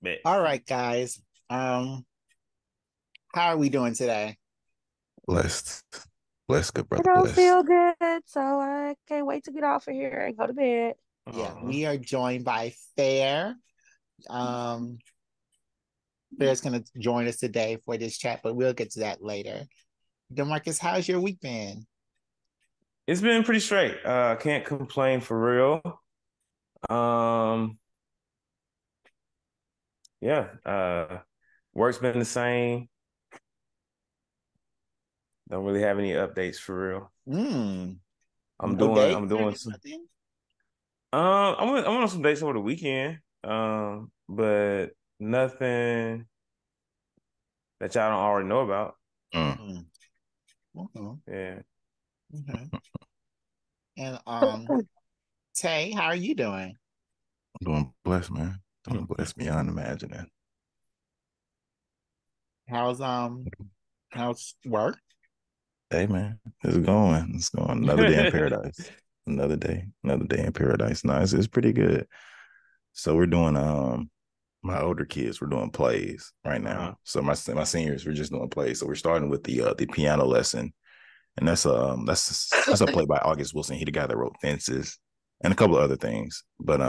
Bet. All right, guys. How are we doing today? Blessed. Blessed, good I brother, don't blessed. feel good, so I can't wait to get off of here and go to bed. Yeah, Aw. we are joined by Fair. Um, Fair's gonna join us today for this chat, but we'll get to that later. DeMarcus, how's your week been? It's been pretty straight. Can't complain for real. Um, yeah. Work's been the same. Don't really have any updates for real. Hmm. I'm No doing. date? I'm doing some. Nothing? I went on some dates over the weekend. But nothing that y'all don't already know about. Mm. Hmm. Okay. Yeah. Okay. And Tay, how are you doing? I'm doing blessed, man. Doing blessed beyond imagining. How's how's work? Hey, man, it's going. It's going. Another day in paradise. Another day in paradise. No, it's pretty good. So we're doing my older kids, we're doing plays right Uh-huh. now. So my seniors, we're just doing plays. So we're starting with the piano lesson. And that's a play by August Wilson. He the guy that wrote Fences and a couple of other things. But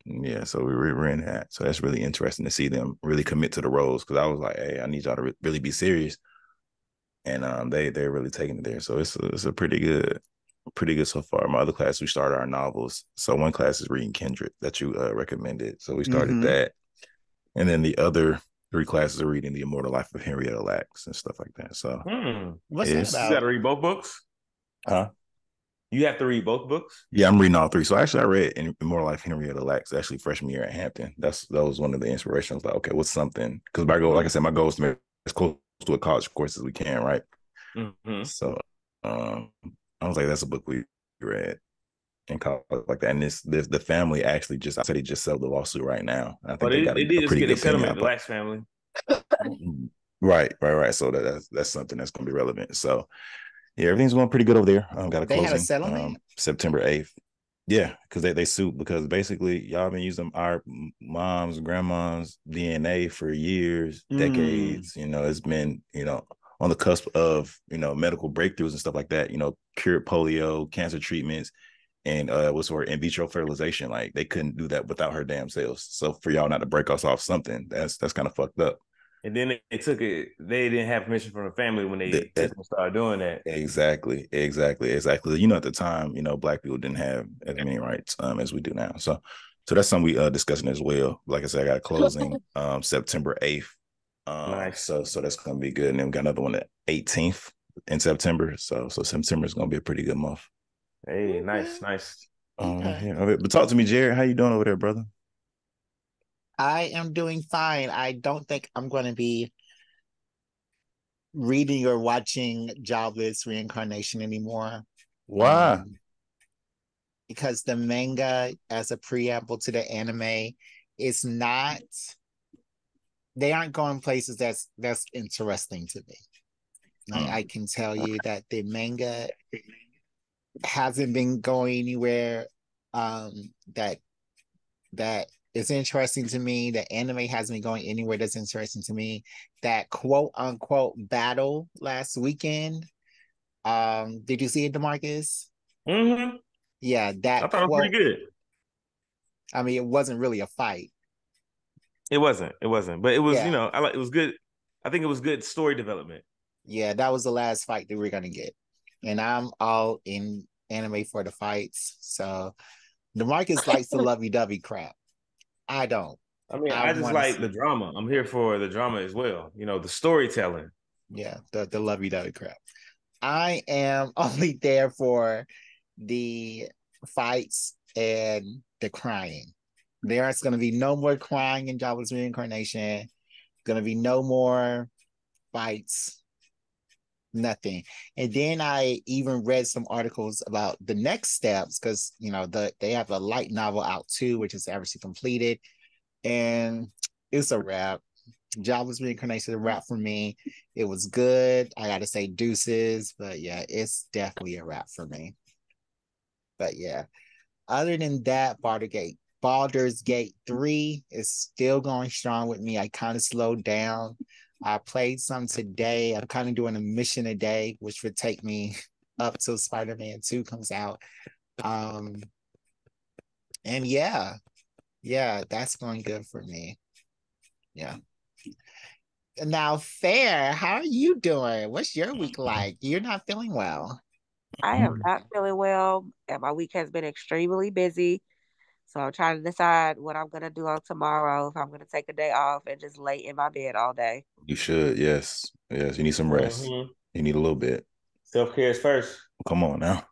yeah, so we're in that. So that's really interesting to see them really commit to the roles because I was like, hey, I need y'all to really be serious, and they're really taking it there. So it's a pretty good so far. My other class we started our novels. So one class is reading Kendrick that you recommended. So we started Mm-hmm. that, and then the other three classes are reading The Immortal Life of Henrietta Lacks and stuff like that. So Hmm. What's that it's You got about? to read both books. huh. You have to read both books. Yeah, I'm reading all three. So actually, I read Immortal Life Henrietta Lacks actually freshman year at Hampton. That was one of the inspirations. Like, okay, what's something? Because my goal, like I said, my goal is to make as close to a college course as we can, right? Hmm. So, um, I was like, that's a book we read in college like that. And this the family actually just I said he just settled the lawsuit right now. I But think they it, got it a did just pretty get a good penny settlement, out the of Lax family. it. Right. So that's something that's going to be relevant. So yeah, everything's going pretty good over there. Got a They had a closing settlement? September 8th. Yeah, because they sued because basically y'all been using our moms, grandmas' DNA for years, Mm. decades. It's been, on the cusp of, medical breakthroughs and stuff like that, cured polio, cancer treatments, and what's the word, in vitro fertilization. Like they couldn't do that without her damn cells. So for y'all not to break us off something, that's kind of fucked up. And then they took it. They didn't have permission from the family when they That, took and started doing that. exactly. At the time, black people didn't have as many rights as we do now. So that's something we discussing as well. Like I said, I got a closing September 8th. Nice. So that's gonna be good. And then we got another one the 18th in September. So September is gonna be a pretty good month. Hey, Okay. nice, nice. Okay. Yeah. But talk to me, Jared. How you doing over there, brother? I am doing fine. I don't think I'm going to be reading or watching Jobless Reincarnation anymore. Why? Um, because the manga, as a preamble to the anime, is not. They aren't going places that's interesting to me. Like Mm. I can tell you that the manga hasn't been going anywhere. That that is interesting to me. The anime hasn't been going anywhere that's interesting to me. That quote unquote battle last weekend. Did you see it, DeMarcus? Hmm. Yeah, I that thought it was pretty quote. good. I mean, it wasn't really a fight. It wasn't. It wasn't. But it was. Yeah, I like. It was good. I think it was good story development. yeah, that was the last fight that we're gonna get. And I'm all in anime for the fights. So DeMarcus likes the lovey-dovey crap. I don't. I mean, I I just want to like the drama. I'm here for the drama as well. The storytelling. yeah, the lovey-dovey crap. I am only there for the fights and the crying. There's going to be no more crying in Jobless Reincarnation. Going to be no more fights, nothing. And then I even read some articles about the next steps because they have a light novel out too, which is obviously completed, and it's a wrap. Jobless Reincarnation is a wrap for me. It was good. I got to say deuces, but yeah, it's definitely a wrap for me. But yeah, other than that, Bartergate. Baldur's Gate 3 is still going strong with me. I kind of slowed down. I played some today. I'm kind of doing a mission a day, which would take me up till Spider-Man 2 comes out. And yeah, that's going good for me. Yeah. Now, Fair, how are you doing? What's your week like? You're not feeling well. I am not feeling well, and my week has been extremely busy. So I'm trying to decide what I'm gonna do on tomorrow, if I'm gonna take a day off and just lay in my bed all day. You should, yes. Yes, you need some rest. Mm-hmm. You need a little bit. Self-care is first. Come on now.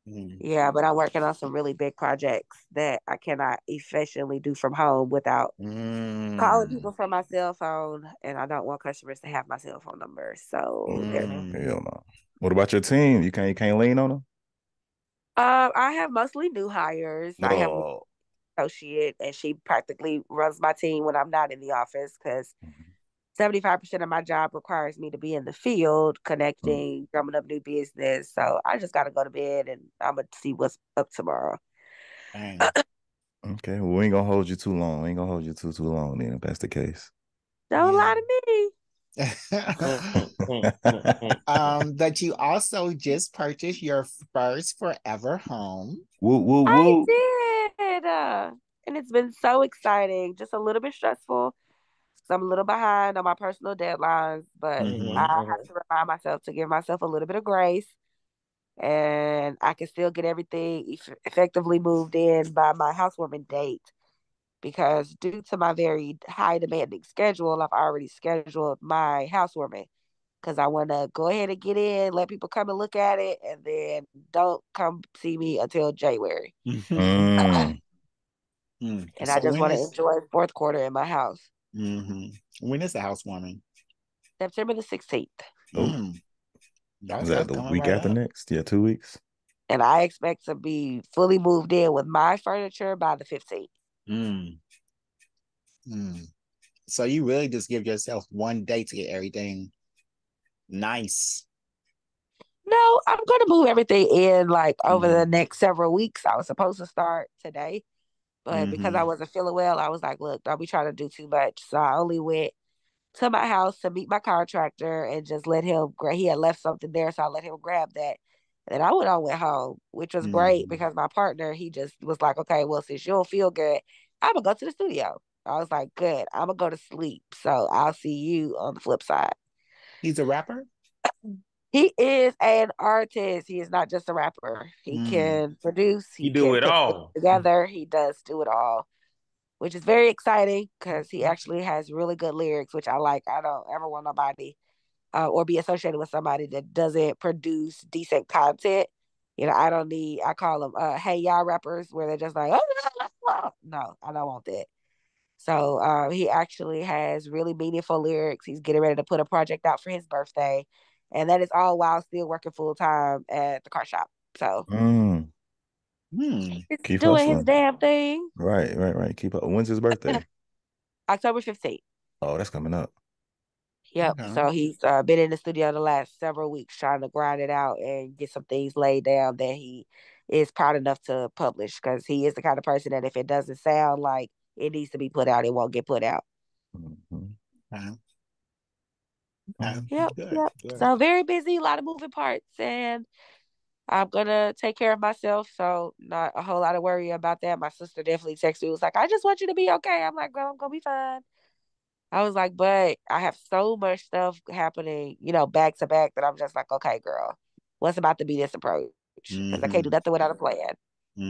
Yeah, but I'm working on some really big projects that I cannot efficiently do from home without calling people from my cell phone, and I don't want customers to have my cell phone number. So there. Hell no. What about your team? You can't lean on them? I have mostly new hires. I have one No. associate, and she practically runs my team when I'm not in the office because 75% of my job requires me to be in the field connecting, drumming up new business. So I just got to go to bed and I'm going to see what's up tomorrow. Okay, well, we ain't gonna hold you too long. We ain't gonna hold you too long then, if that's the case. Don't lie to me. That you also just purchased your first forever home. Woo, woo, I woo. did. And it's been so exciting, just a little bit stressful. So I'm a little behind on my personal deadlines, but I have to remind myself to give myself a little bit of grace, and I can still get everything effectively moved in by my housewarming date. Because due to my very high demanding schedule, I've already scheduled my housewarming because I want to go ahead and get in, let people come and look at it, and then don't come see me until January. Mm. And I So just when want to is enjoy fourth quarter in my house. when is the housewarming? September the 16th. Oh, is That's that the coming week right after up. next? Yeah, 2 weeks. And I expect to be fully moved in with my furniture by the 15th. So you really just give yourself one day to get everything nice. No, I'm going to move everything in like over the next several weeks. I was supposed to start today, but because I wasn't feeling well, I was like, look, don't be trying to do too much. So I only went to my house to meet my contractor and just let him, he had left something there. So I let him grab that. And I went home, which was great because my partner, he just was like, okay, well, since you don't feel good, I'm going to go to the studio. I was like, good, I'm going to go to sleep. So I'll see you on the flip side. He's a rapper? He is an artist. He is not just a rapper. He can produce. He He do can it put things all. together. He does do it all, which is very exciting because he actually has really good lyrics, which I like. I don't ever want nobody or be associated with somebody that doesn't produce decent content. You know, I don't need, I call them, hey, y'all rappers, where they're just like, oh, no, I don't want that. So he actually has really meaningful lyrics. He's getting ready to put a project out for his birthday. And that is all while still working full time at the car shop. So he's Keep doing his hustling. damn thing. Right. Keep up. When's his birthday? October 15th. Oh, that's coming up. Yep. So he's been in the studio the last several weeks trying to grind it out and get some things laid down that he is proud enough to publish because he is the kind of person that if it doesn't sound like it needs to be put out, it won't get put out. Yep. Good. So very busy, a lot of moving parts, and I'm gonna take care of myself. So not a whole lot of worry about that. My sister definitely texted me, was like, I just want you to be okay. I'm like, girl, I'm gonna be fine. I was like, but I have so much stuff happening, you know, back to back that I'm just like, okay, girl, what's about to be this approach? Because I can't do nothing without a plan. Yeah,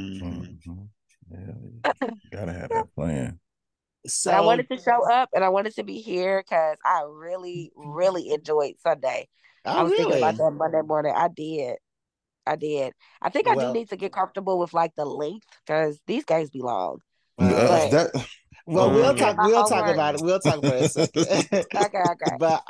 you gotta have that plan. But I So wanted to show up and I wanted to be here because I really, really enjoyed Sunday. I was thinking about really? that Monday morning. I did. I did. I think I do Well, need to get comfortable with like the length because these games be long. well, But That we'll did talk. my We'll talk homework. about it. We'll talk about it in a second. Okay. But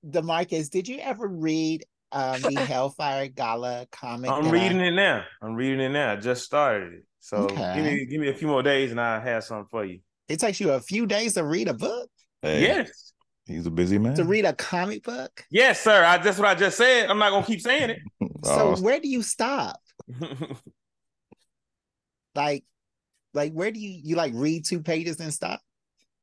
Demarcus, did you ever read the Hellfire Gala comic I'm that reading it now. I just started it. So Okay. give me a few more days and I'll have something for you. It takes you a few days to read a book? hey, Yes. he's a busy To man. read a comic book? Yes, sir. That's what I just said. I'm not gonna keep saying So Oh, where do you stop? it. Like, Like, where do you like read 2 pages and stop?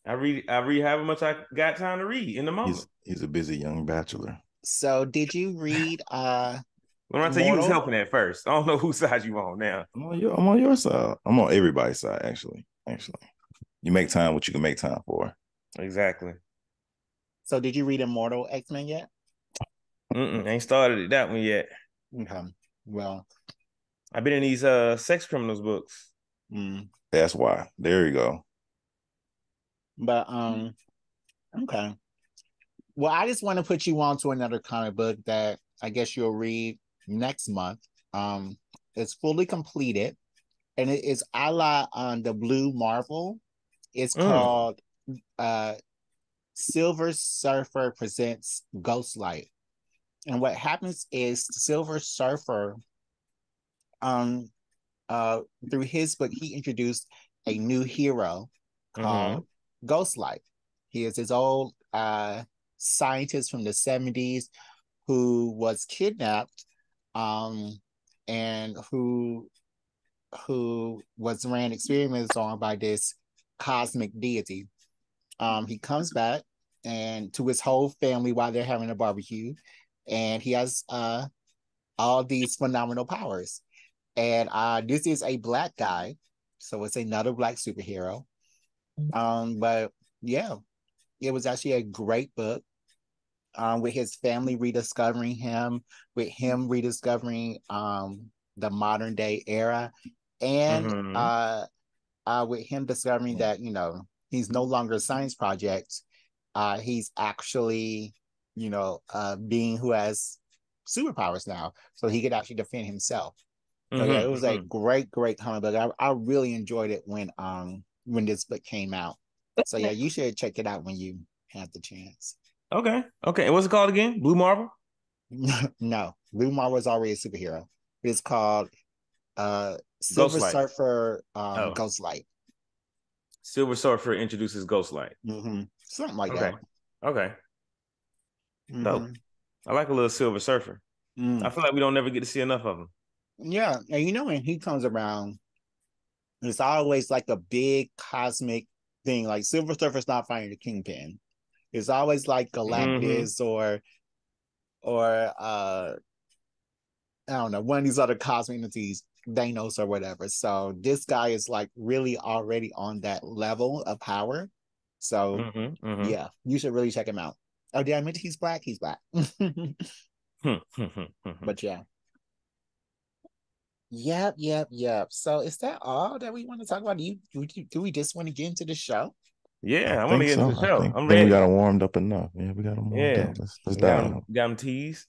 I read however much I got time to read in the moment. He's a busy young bachelor. So did you read Loronta, you was Immortal? helping at first. I don't know whose side you on now. I'm on your side. I'm on everybody's side, actually. You make time what you can make time for. Exactly. So did you read Immortal X-Men yet? Ain't started that one yet. Okay. Well, I've been in these sex criminals books. That's why. There you go. But okay. Well, I just want to put you on to another comic book that I guess you'll read next month. It's fully completed, and it is a la on the Blue Marvel. It's called Silver Surfer Presents Ghostlight. And what happens is Silver Surfer, through his book, he introduced a new hero called Ghostlight. He is his old scientist from the 70s who was kidnapped, and who was ran experiments on by this cosmic deity. He comes back and to his whole family while they're having a barbecue, and he has all these phenomenal powers. And this is a Black guy, so it's another Black superhero. But yeah, it was actually a great book. With his family rediscovering him, with him rediscovering the modern day era, and with him discovering that he's no longer a science project. He's actually a being who has superpowers now, so he could actually defend himself. So yeah, it was a great comic book. I really enjoyed it when this book came out. So yeah, you should check it out when you have the chance. Okay. And what's it called again? Blue Marvel? No, Blue Marvel is already a superhero. It's called Silver Ghostlight. Surfer Ghostlight. Silver Surfer introduces Ghostlight. Something like that. Okay. Dope. I like a little Silver Surfer. I feel like we don't never get to see enough of him. Yeah, and when he comes around, it's always like a big cosmic thing. Like Silver Surfer's not fighting the Kingpin. It's always like Galactus or I don't know, one of these other cosmic entities, Thanos or whatever. So this guy is like really already on that level of power. So yeah, you should really check him out. Oh, did I mention he's Black? He's Black. But yeah. Yep. So is that all that we want to talk about? Do we just want to get into the show? Yeah, I want to get into the show. I'm ready. ready. We got them warmed up enough. Yeah, we got them warmed up. Let's dive in. Got them teased.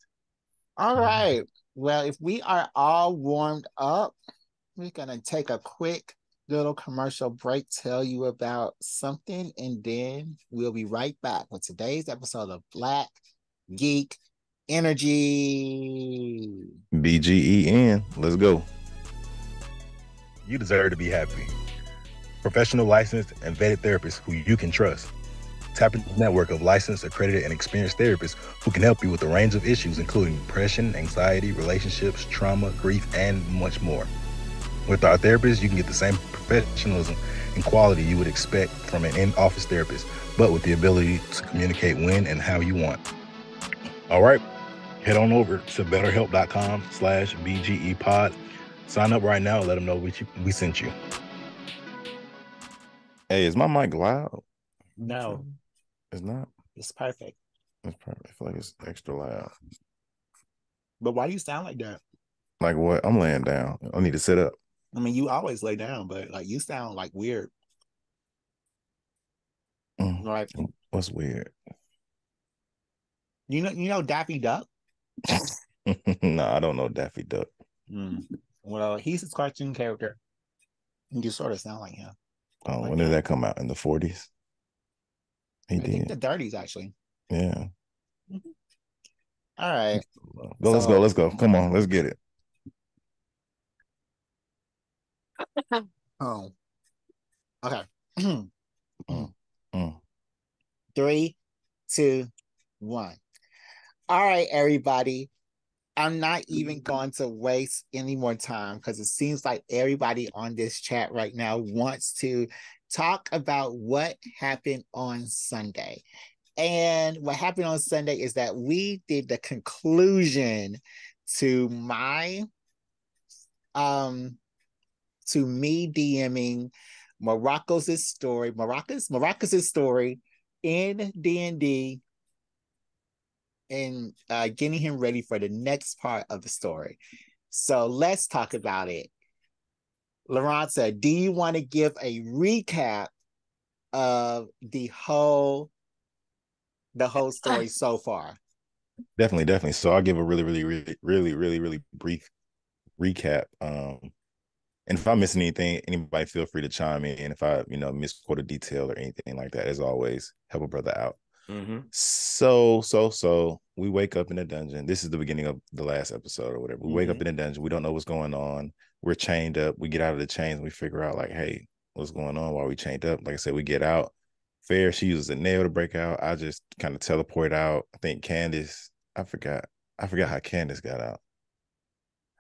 All right. Well, if we are all warmed up, we're gonna take a quick little commercial break, tell you about something, and then we'll be right back with today's episode of Black Geek Energy. BGEN. Let's go. You deserve to be happy. Professional, licensed, and vetted therapists who you can trust. Tap into a network of licensed, accredited, and experienced therapists who can help you with a range of issues, including depression, anxiety, relationships, trauma, grief, and much more. With our therapists, you can get the same professionalism and quality you would expect from an in-office therapist, but with the ability to communicate when and how you want. All right, head on over to betterhelp.com/BGEpod. Sign up right now and let them know we sent you. Hey, is my mic loud? No. It's not? It's perfect. It's perfect. I feel like it's extra loud. But why do you sound like that? Like what? I'm laying down. I need to sit up. I mean, you always lay down, but like you sound like weird. Right. What's weird? You know Daffy Duck? No, I don't know Daffy Duck. Well, he's his cartoon character. You sort of sound like him. Oh, like when did that come out? In the 40s? I think the 30s, actually. Yeah. All right. Let's go. Come on, let's get it. Oh. Okay. 3, 2, 1. All right, everybody. I'm not even going to waste any more time because it seems like everybody on this chat right now wants to talk about what happened on Sunday. And what happened on Sunday is that we did the conclusion to my to me DMing Morocco's story in D&D and getting him ready for the next part of the story. So let's talk about it. Loronta, do you want to give a recap of the whole story so far? Definitely. So I'll give a really brief recap. And if I miss anything, anybody feel free to chime in. If I, misquote a detail or anything like that, as always, help a brother out. Mm-hmm. So we wake up in the dungeon. This is the beginning of the last episode or whatever. We wake up in the dungeon. We don't know what's going on. We're chained up. We get out of the chains and we figure out like, hey, what's going on? Why are we chained up? Like I said, we get out. Fair, she uses a nail to break out. I just kind of teleport out. I think Candace, I forgot how Candace got out.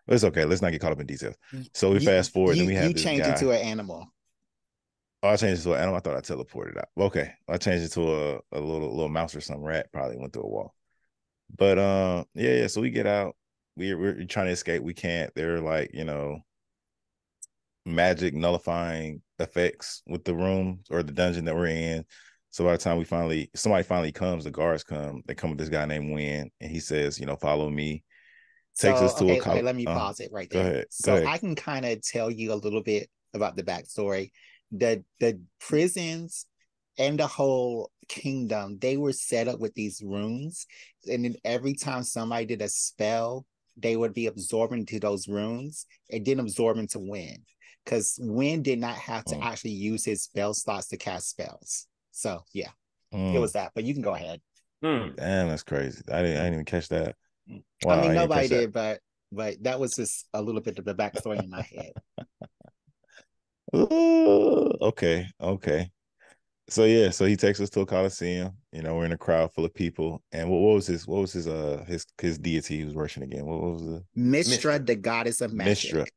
But it's okay. Let's not get caught up in details. So we fast forward and we have this change guy. it to an animal. Oh, I changed it to an animal. I thought I teleported out. Okay. I changed it to a little mouse or some rat, probably went through a wall. But yeah. So we get out. We're trying to escape. We can't. They're like, magic nullifying effects with the room or the dungeon that we're in. So by the time somebody finally comes, the guards come, they come with this guy named Win, and he says, follow me. Takes us to okay, let me pause it right there. Go ahead. I can kind of tell you a little bit about the backstory. The prisons and the whole kingdom, they were set up with these runes, and then every time somebody did a spell, they would be absorbed into those runes. It didn't absorb into Win, because Win did not have to actually use his spell slots to cast spells. So yeah, it was that. But you can go ahead. Damn, that's crazy. I didn't even catch that. Wow, I mean, nobody did, but that was just a little bit of the backstory in my head. Okay. So yeah, so he takes us to a coliseum. We're in a crowd full of people. And what was his deity he was worshiping again? What was the Mystra, the goddess of magic. Mystra,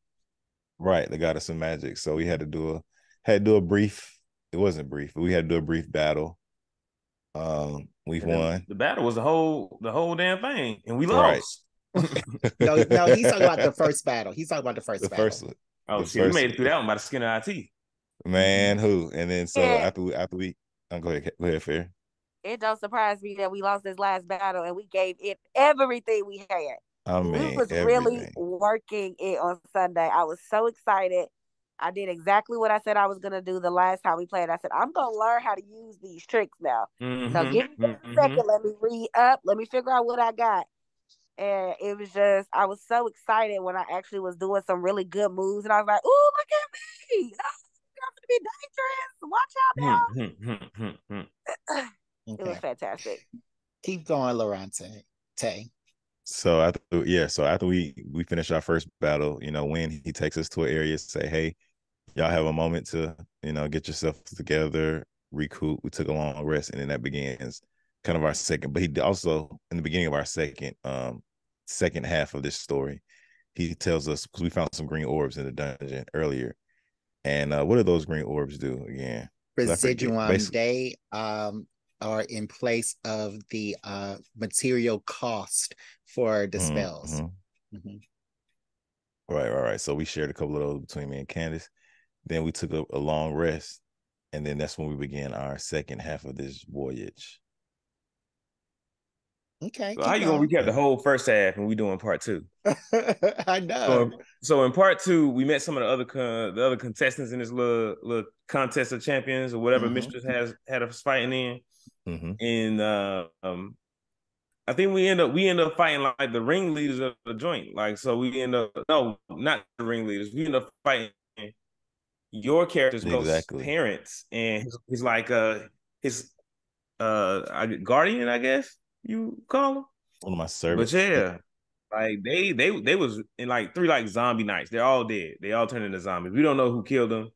right? The goddess of magic. So we had to do a brief. It wasn't brief, but we had to do a brief battle. We won. The battle was the whole damn thing, and we lost. No, he's talking about the first battle. He's talking about the first battle. First one. Oh shit, we made it through that one by the skin of our teeth. Man, who? And then so after we go ahead, Fair. It don't surprise me that we lost this last battle and we gave it everything we had. I mean, we was everything. really working it on Sunday. I was so excited. I did exactly what I said I was gonna do the last time we played. I said I'm gonna learn how to use these tricks now. So give me a second. Let me read up. Let me figure out what I got. And it was just, I was so excited when I actually was doing some really good moves, and I was like, "Ooh, look at me! Oh, it's gonna be dangerous. Watch out now!" It was fantastic. Keep going, Loronta. Tay. So after we finish our first battle, when he takes us to an area, say, hey, y'all have a moment to, get yourself together, recoup. We took a long rest, and then that begins kind of our second. But he also, in the beginning of our second half of this story, he tells us, because we found some green orbs in the dungeon earlier. And what do those green orbs do again? Residuum. They are in place of the material cost for the spells. Right. So we shared a couple of those between me and Candace. Then we took a long rest, and then that's when we began our second half of this voyage. Okay. So how you gonna recap the whole first half and we doing part two? I know. So in part two, we met some of the other contestants in this little contest of champions or whatever Mistress had us fighting in. And I think we end up fighting like the ringleaders of the joint. Like, so we end up not the ringleaders. We end up fighting your character's ghost parents, and he's like his guardian, I guess you call him. One of my servants. But yeah, like they was in like 3 like zombie nights. They're all dead. They all turned into zombies. We don't know who killed them.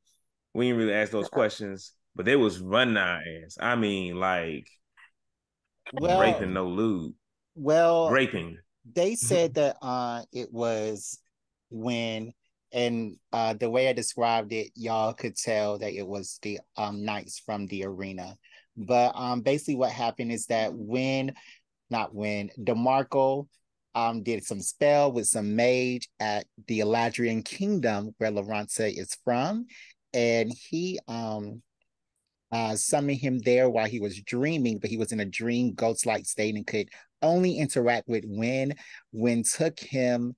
We didn't really ask those questions, but they was running our ass. I mean, like raping no lewd. Well, raping. They said that it was when, and the way I described it, y'all could tell that it was the knights from the arena. But basically what happened is that DeMarco did some spell with some mage at the Eladrian kingdom where Loronta is from, and he summoned him there while he was dreaming, but he was in a dream ghost-like state and could only interact with Wynn. Wynn took him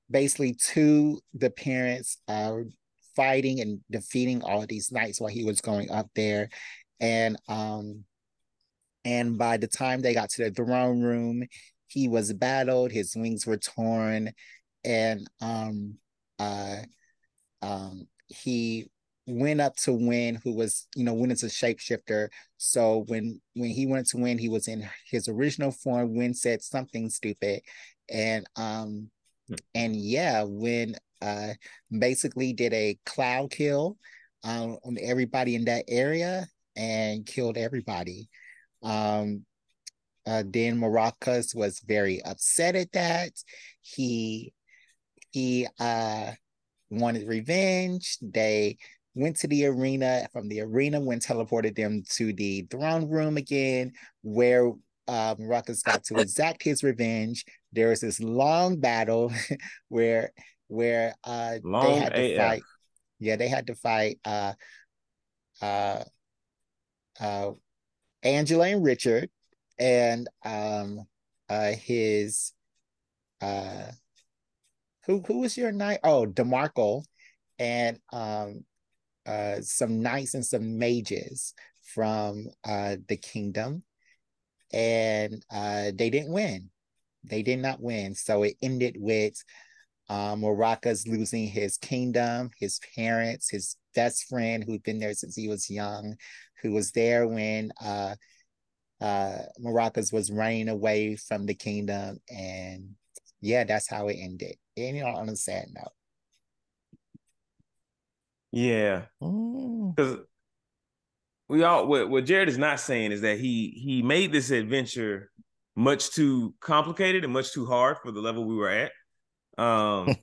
basically to the parents fighting and defeating all of these knights while he was going up there. And by the time they got to the throne room, he was battled, his wings were torn, and he went up to Wynn, who was, Wynn is a shapeshifter. So when he went to Wynn, he was in his original form. Wynn said something stupid. And yeah, Wynn basically did a cloud kill on everybody in that area and killed everybody. Then Maracas was very upset at that. He wanted revenge. They went to the arena. From the arena, Wynn teleported them to the throne room again, where Maracas got to exact his revenge. There was this long battle where they had to fight. Yeah, they had to fight Angela and Richard, and his who was your knight? Oh, DeMarco, and some knights and some mages from the kingdom, and they didn't win. They did not win. So it ended with Maracas losing his kingdom, his parents, his best friend who'd been there since he was young, who was there when Maracas was running away from the kingdom. And yeah, that's how it ended. And on a sad note. Yeah. Because what Jared is not saying is that he made this adventure much too complicated and much too hard for the level we were at. What?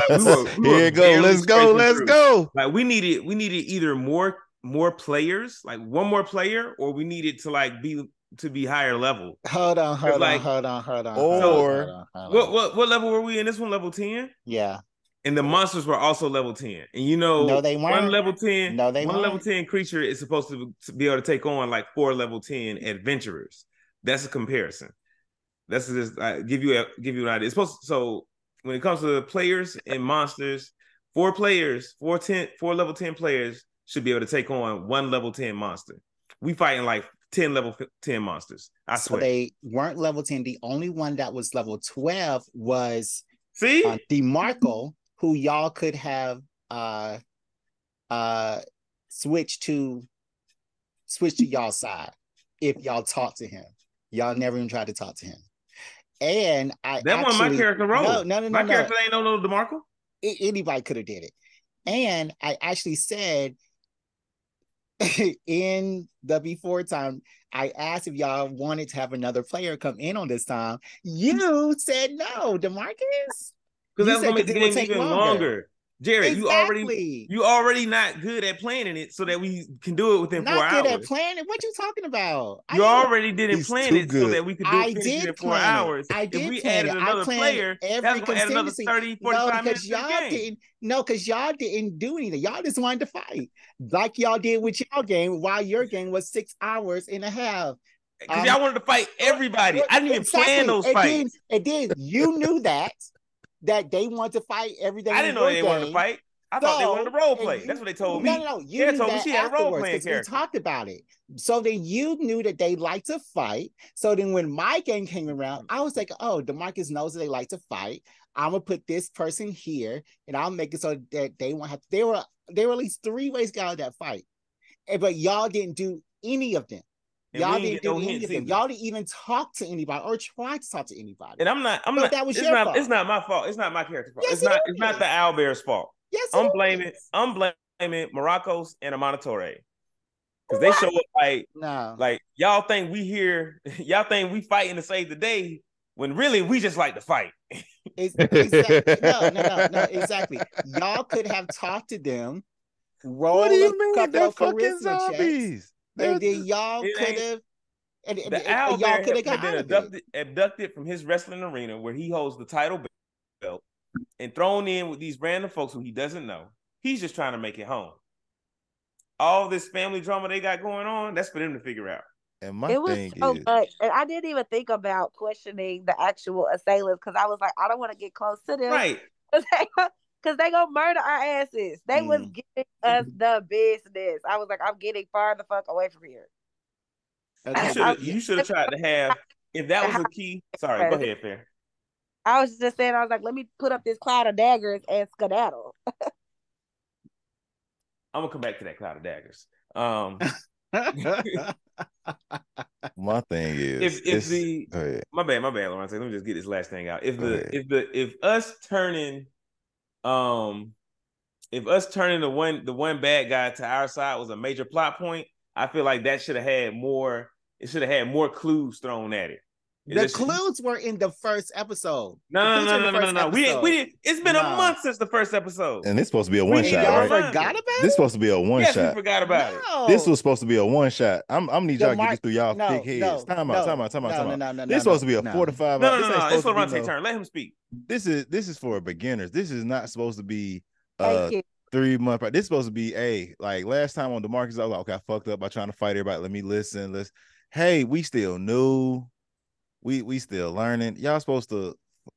Like Here you go. Let's go. Like we needed either more players, like one more player, or we needed to like be higher level. Hold on. What level were we in? This one level 10? Yeah. And the monsters were also level 10. And no, they weren't. One level 10, no, they one weren't. level 10 creature is supposed to be able to take on like 4 level 10 adventurers. That's a comparison. That's just give you an idea. It's supposed to, so when it comes to players and monsters, 4 level 10 players should be able to take on 1 level 10 monster. We fighting like 10 level 10 monsters. I swear. So they weren't level 10. The only one that was level 12 was DeMarco, who y'all could have switched to y'all side if y'all talked to him. Y'all never even tried to talk to him. And that wasn't my character role. No. My character ain't no DeMarco. Anybody could have did it. And I actually said in the before time, I asked if y'all wanted to have another player come in on this time. You said no, DeMarcus. Because that's gonna make the game even longer. Jared, exactly. you already not good at planning it so that we can do it within 4 hours. Not good at planning? What you talking about? You already didn't plan it so that we could finish it in 4 hours. I did. If we added another player, that's going to add another 30, 45 minutes to the game. Because y'all didn't do anything. Y'all just wanted to fight. Like y'all did with y'all game, while your game was 6.5 hours. Because y'all wanted to fight everybody. I didn't even plan those fights. It did. You knew that they wanted to fight everything. I didn't know they wanted to fight. I thought they wanted to role play. That's what they told me. No. You told me she had a role playing character. We talked about it. So then you knew that they like to fight. So then when my game came around, I was like, oh, DeMarcus knows that they like to fight. I'm gonna put this person here, and I'll make it so that they won't have. There were at least 3 ways to get out of that fight, but y'all didn't do any of them. Y'all didn't do any of them. Y'all didn't even talk to anybody or try to talk to anybody. And I'm not. That was your fault. It's not my fault. It's not my character's fault. Yes, it's not the owlbear's fault. Yes, I'm blaming Maracos and Amanatore. Because they show up like y'all think we here, y'all think we fighting to save the day when really we just like to fight. Exactly. Y'all could have talked to them. What do you mean? They're fucking zombies. And then y'all could have. The owl bear had been abducted from his wrestling arena where he holds the title belt and thrown in with these random folks who he doesn't know. He's just trying to make it home. All this family drama they got going on, that's for them to figure out. And my thing is, much, and I didn't even think about questioning the actual assailants because I was like, I don't want to get close to them, right? Because they gonna murder our asses. They was giving us the business. I was like, I'm getting far the fuck away from here. You should have tried to have, if that was a key. Sorry, go ahead, Fair. I was just saying, I was like, let me put up this cloud of daggers and skedaddle. I'm gonna come back to that cloud of daggers. My thing is, my bad, Loronta. Let me just get this last thing out. If us turning the one bad guy to our side was a major plot point, I feel like that should have had more. It should have had more clues thrown at it. The clues were in the first episode. No. We didn't. It's been a month since the first episode, and it's supposed to be a one shot. Right? Forgot about it. This is supposed to be a one shot. Yes, we forgot about it. This was supposed to be a one shot. I'm need y'all to get this through y'all thick heads. Time out. This is supposed to be a 4 to 5. No. It's Loronta's turn. Let him speak. This is for beginners. This is not supposed to be 3 month. This is supposed to be like last time on DeMarcus. I was like, okay, I fucked up by trying to fight everybody. Let me listen. Hey, we still new. We still learning. Y'all supposed to,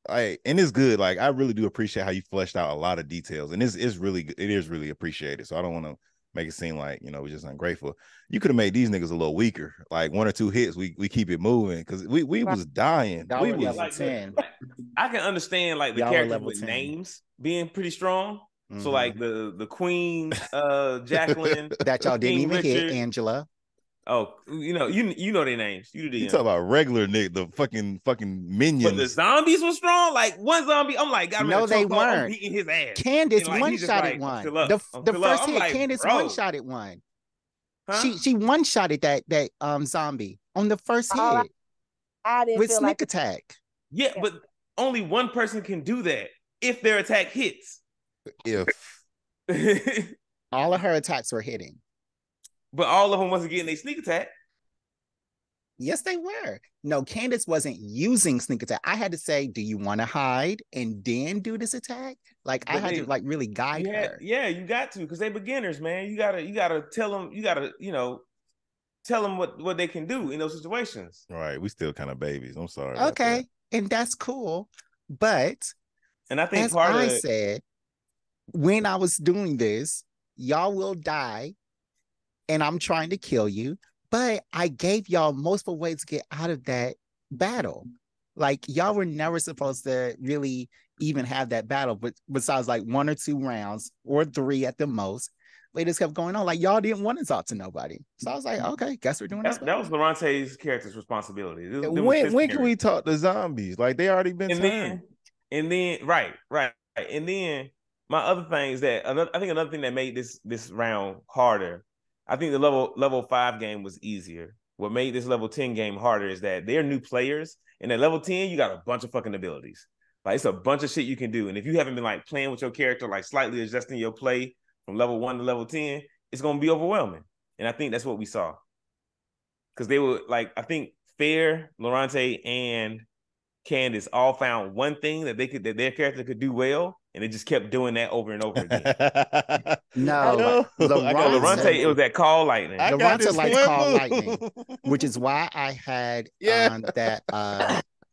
and it's good. Like I really do appreciate how you fleshed out a lot of details, and it is really appreciated. So I don't want to make it seem like we're just ungrateful. You could have made these niggas a little weaker. Like 1 or 2 hits, we keep it moving because we was dying. We was level 10. I can understand like the characters with 10. Names being pretty strong. Mm-hmm. So like the Queen, Jacqueline, that y'all didn't even hit, Angela. Oh, you know their names. You talk about regular Nick, the fucking minions. But the zombies were strong. Like one zombie, I'm like, no, they weren't. Beating his ass. Candace one-shotted one. The first hit, Candace one-shotted one. Huh? She one-shotted that zombie on the first hit. I didn't with feel sneak attack. Yeah, but only one person can do that if their attack hits. If all of her attacks were hitting. But all of them wasn't getting a sneak attack. Yes, they were. No, Candace wasn't using sneak attack. I had to say, do you want to hide and then do this attack? Like I had to like really guide her. Yeah, you got to, because they beginners, man. You gotta tell them, tell them what they can do in those situations. Right. We still kind of babies. I'm sorry. Okay. And that's cool. But and I think as I said, when I was doing this, y'all will die. And I'm trying to kill you, but I gave y'all multiple ways to get out of that battle. Like y'all were never supposed to really even have that battle, but besides like 1 or 2 rounds or 3 at the most, they just kept going on. Like y'all didn't want to talk to nobody. So I was like, okay, guess we're doing this. That was Loronta's character's responsibility. When can we talk to zombies? Like they already been turned. And then right. And then my other thing is that I think another thing that made this round harder. I think the level 5 game was easier. What made this level 10 game harder is that they're new players, and at level 10 you got a bunch of fucking abilities. Like it's a bunch of shit you can do, and if you haven't been like playing with your character, like slightly adjusting your play from level 1 to level 10, it's gonna be overwhelming. And I think that's what we saw, because they were like, I think Fair, Loronta, and Candace all found one thing that their character could do well, and it just kept doing that over and over again. No, Loronta, it was that call lightning. Loronta likes call lightning, which is why I had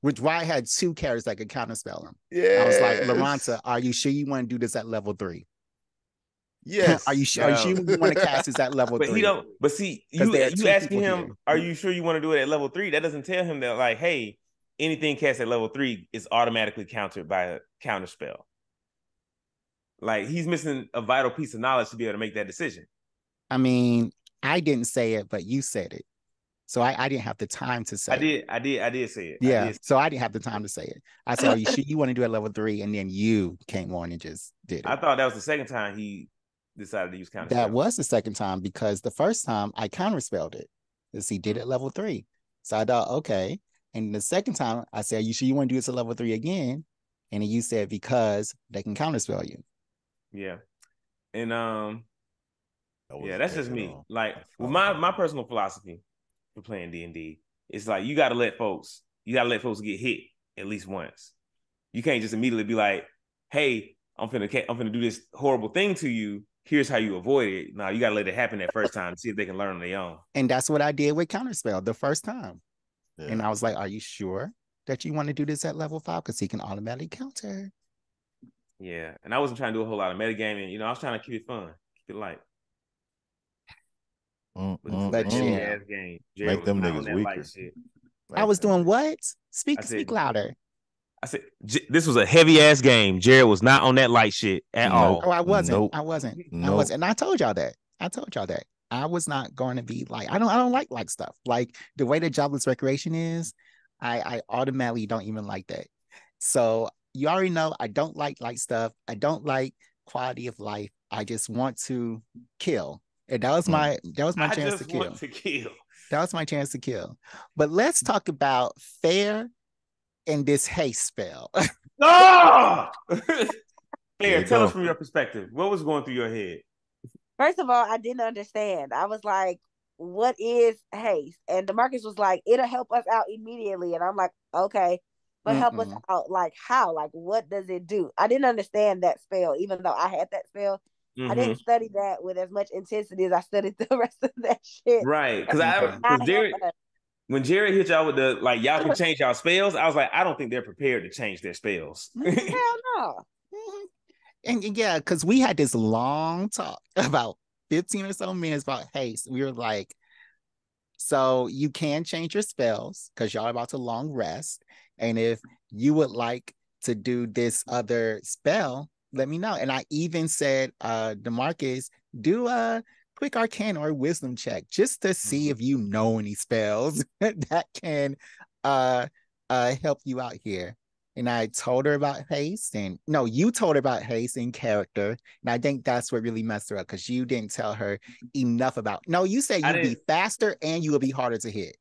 which why I had 2 characters that could counterspell them. Yeah, I was like, Loronta, are you sure you want to do this at level 3? Yes. Are you sure you want to cast this at level 3? He don't. But see, you asking him, are you sure you want to do it at level 3? That doesn't tell him that like, hey, anything cast at level 3 is automatically countered by a counterspell. Like he's missing a vital piece of knowledge to be able to make that decision. I mean, I didn't say it, but you said it. So I didn't have the time to say it. I did say it. Yeah. So I didn't have the time to say it. I said, are you sure you want to do it at level 3? And then you came on and just did it. I thought that was the second time he decided to use counterspell. That was the second time, because the first time I counterspelled it. Because he did it at level 3. So I thought, okay, And the second time I said, you sure you want to do this at level 3 again? And then you said, because they can counterspell you. Yeah. And that's just me. Like, with my personal philosophy for playing D&D, it's like you gotta let folks get hit at least once. You can't just immediately be like, hey, I'm finna do this horrible thing to you. Here's how you avoid it. No, you gotta let it happen that first time to see if they can learn on their own. And that's what I did with counterspell the first time. Yeah. And I was like, are you sure that you want to do this at level 5? Because he can automatically counter. Yeah. And I wasn't trying to do a whole lot of metagaming. You know, I was trying to keep it fun, keep it light. But it's a heavy ass game. Jared Make them niggas weaker. I was doing what? Speak louder. I said, this was a heavy ass game. Jared was not on that light shit at all. Oh, I wasn't. I wasn't. And I told y'all that. I was not going to be like, I don't like stuff. Like the way the jobless recreation is, I automatically don't even like that. So you already know I don't like stuff. I don't like quality of life. I just want to kill. And that was my chance to kill. That was my chance to kill. But let's talk about fair and this haste spell. Fair, tell us from your perspective. What was going through your head? First of all, I didn't understand. I was like, what is haste? And DeMarcus was like, it'll help us out immediately. And I'm like, okay, but help us out. Like, how? Like, what does it do? I didn't understand that spell, even though I had that spell. I didn't study that with as much intensity as I studied the rest of that shit. Right. Because when Jared hit y'all with the, like, y'all can change y'all spells, I was like, I don't think they're prepared to change their spells. Hell no. And yeah, because we had this long talk about 15 or so minutes about haste. We were like, so you can change your spells because y'all are about to long rest. And if you would like to do this other spell, let me know. And I even said, DeMarcus, do a quick arcana or wisdom check just to see if you know any spells that can help you out here. And I told her about haste, and no, you told her about haste in character. And I think that's what really messed her up, because you didn't tell her enough about. No, you said you'd be faster and you would be harder to hit,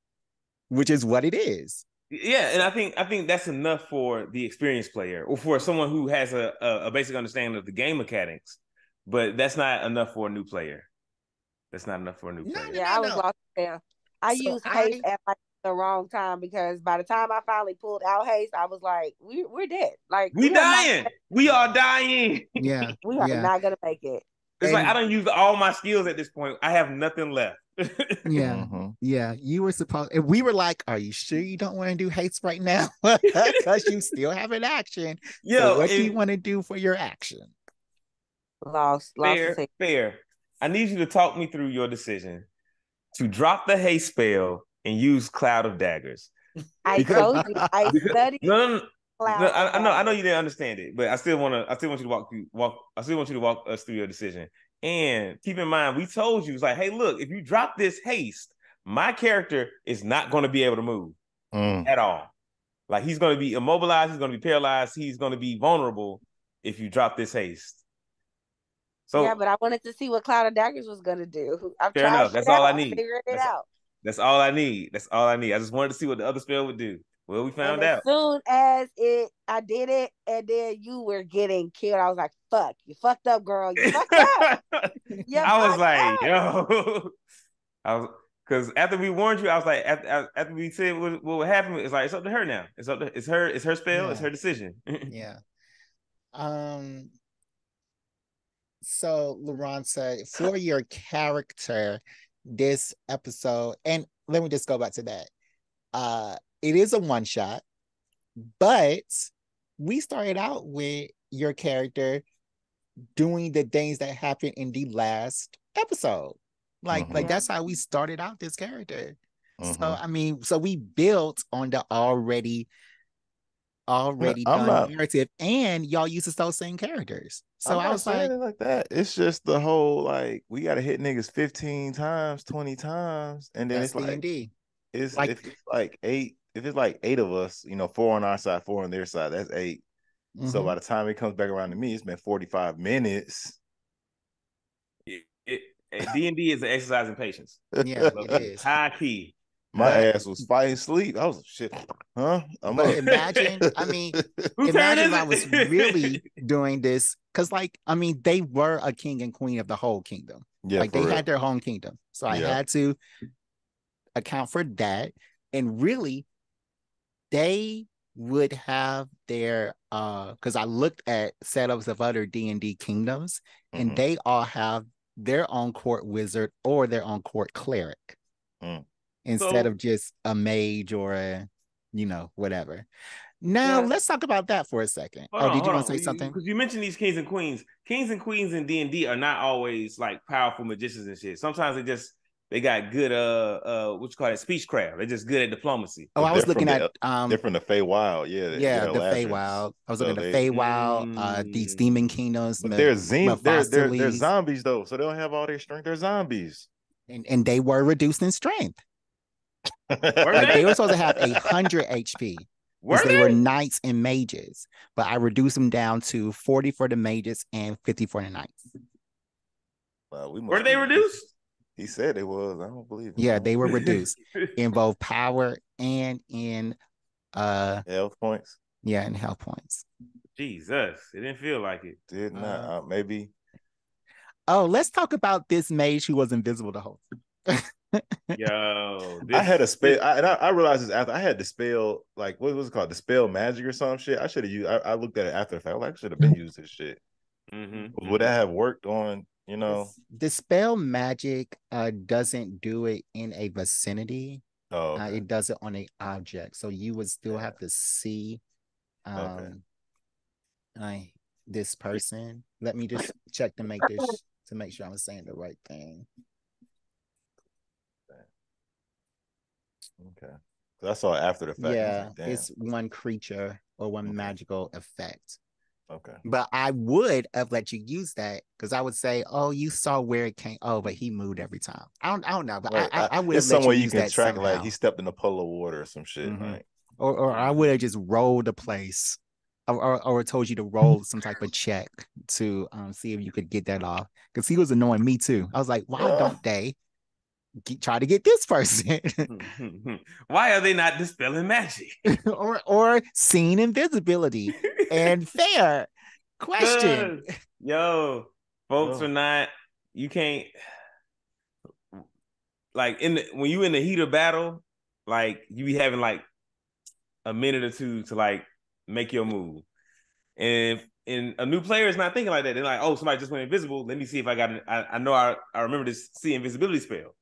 which is what it is. Yeah, and I think that's enough for the experienced player, or for someone who has a basic understanding of the game mechanics. But that's not enough for a new player. That's not enough for a new player. Yeah, I was lost there. I used haste at like the wrong time, because by the time I finally pulled out haste, I was like, we're dead. Like, we dying. We are dying. Yeah. We are not gonna make it. It's like I don't use all my skills at this point. I have nothing left. Yeah. Yeah. You were supposed, and we were like, are you sure you don't want to do haste right now? Because you still have an action. Yeah. So what do you want to do for your action? Lost. Fair. I need you to talk me through your decision to drop the haste spell and use Cloud of Daggers. I told you. I studied. No, I know you didn't understand it, but I still want you to walk us through your decision. And keep in mind, we told you, it's like, hey, look, if you drop this haste, my character is not going to be able to move at all. Like, he's going to be immobilized, he's going to be paralyzed, he's going to be vulnerable if you drop this haste. So yeah, but I wanted to see what Cloud of Daggers was going to do. Fair enough. That's all I need. That's all I need. I just wanted to see what the other spell would do. Well, we found out. As soon as I did it, and then you were getting killed, I was like, fuck, you fucked up, girl. You fucked up. I was like, yo. Because after we warned you, I was like, after we said what would happen, it's like, it's up to her now. It's her spell, yeah. It's her decision. Yeah. So, Loronta, for your character this episode, and let me just go back to that. It is a one shot, but we started out with your character doing the things that happened in the last episode. Like that's how we started out this character. So I mean, so we built on the already done narrative, and y'all used to those same characters. So I was like that. It's just the whole, like, we gotta hit niggas 15 times, 20 times, and then it's like D&D. It's like, if it's like 8. If it's like 8 of us, 4 on our side, 4 on their side, that's 8. So by the time it comes back around to me, it's been 45 minutes. D&D is an exercise in patience. Yeah, it is. High key. My ass was fighting sleep. I was shit. Huh? But imagine, I mean, imagine if I was really doing this, because they were a king and queen of the whole kingdom. Yeah, they had their home kingdom. So I had to account for that. And really, they would have their because I looked at setups of other D&D kingdoms, and they all have their own court wizard or their own court cleric. Instead of just a mage or a, whatever. Now, let's talk about that for a second. Did you want to say something? Because you mentioned these kings and queens. Kings and queens in D&D are not always like powerful magicians and shit. Sometimes they got good what you call it, speechcraft. They're just good at diplomacy. I was looking at they're from the Feywild, the Feywild. I was looking at the Feywild, these demon kingdoms. But they're zombies though, so they don't have all their strength. They're zombies, and they were reduced in strength. They were supposed to have 100 HP. They were knights and mages, but I reduced them down to 40 for the mages and 50 for the knights. Were they reduced? He said it was. I don't believe it. Yeah, they were reduced in both power and in health points. Yeah, in health points. Jesus, it didn't feel like it. Did not. Maybe. Oh, let's talk about this mage who was invisible the whole time. Yo, I had a spell. I realized this after I had the spell. Like, what was it called? The spell magic or some shit. I should have used. I looked at it after the fact. I should have been using this shit. Would that have worked on? The spell magic doesn't do it in a vicinity. Oh, okay. It does it on an object, so you would still have to see this person. Let me just check to make sure I'm saying the right thing. Okay, I saw it after the fact. Yeah, it's one creature or one magical effect. Okay, but I would have let you use that because I would say, "Oh, you saw where it came. Oh, but he moved every time." I don't know, but right. I would have let somewhere you use can that track somehow. like he stepped in a puddle of water or some shit, right? Or I would have just rolled a place, or told you to roll some type of check to see if you could get that off because he was annoying me too. I was like, "Why don't they try to get this person? Why are they not dispelling magic or seeing invisibility?" And fair question. Yo, folks are not. You can't like when you in the heat of battle, like you be having like a minute or two to like make your move, and a new player is not thinking like that. They're like, "Oh, somebody just went invisible. Let me see if I got it. I know I remember this see invisibility spell."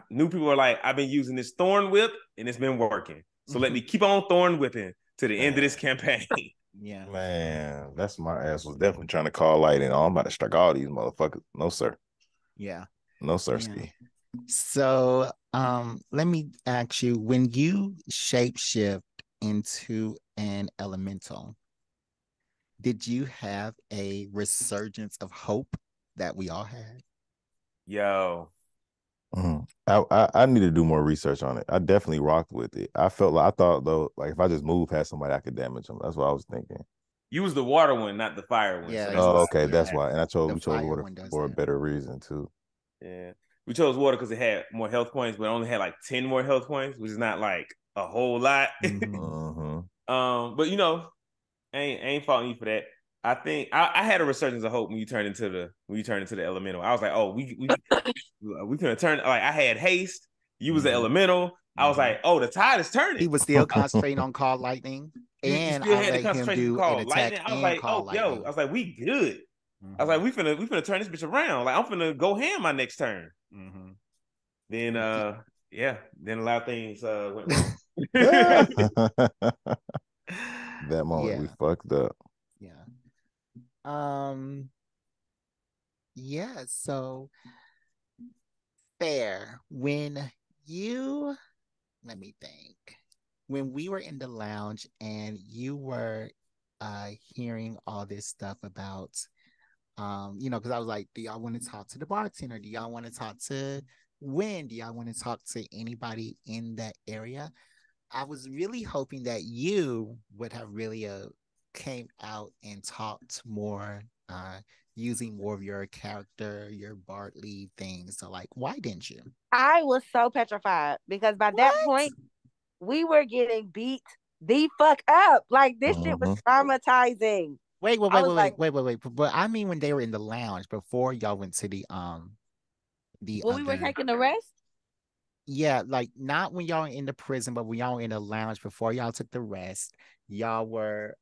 New people are like, I've been using this thorn whip and it's been working. So let me keep on thorn whipping to the end of this campaign. Yeah. Man, that's my ass was definitely trying to call light and I'm about to strike all these motherfuckers. No, sir. Yeah. No, sir. Yeah. So let me ask you, when you shapeshift into an elemental, did you have a resurgence of hope that we all had? Yo. I need to do more research on it. I definitely rocked with it. I thought though, like if I just move past somebody, I could damage them. That's what I was thinking. You was the water one, not the fire one. Yeah. So okay, that's why. And we chose water for a better reason too. Yeah, we chose water because it had more health points, but it only had like 10 more health points, which is not like a whole lot. But I ain't faulting you for that. I think I had a resurgence of hope when you turned into the elemental. I was like, oh, we gonna turn. Like I had haste. You was the elemental. I was like, oh, the tide is turning. He was still concentrating on call lightning, and you still had the concentration to call lightning. I was like, oh, lightning. I was like, we good. I was like, we finna turn this bitch around. Like I'm finna go ham my next turn. Then then a lot of things went wrong. That moment we fucked up. Yeah. So fair. When we were in the lounge and you were hearing all this stuff about because I was like, do y'all want to talk to the bartender? Do y'all want to talk to Wynn? Do y'all want to talk to anybody in that area? I was really hoping that you would have really came out and talked more using more of your character, your Bartley things. So like, why didn't you? I was so petrified because by that point, we were getting beat the fuck up. Like this shit was traumatizing. Wait. But I mean when they were in the lounge before y'all went to the when we were taking the rest? Yeah, like not when y'all in the prison, but when y'all in the lounge before y'all took the rest, y'all were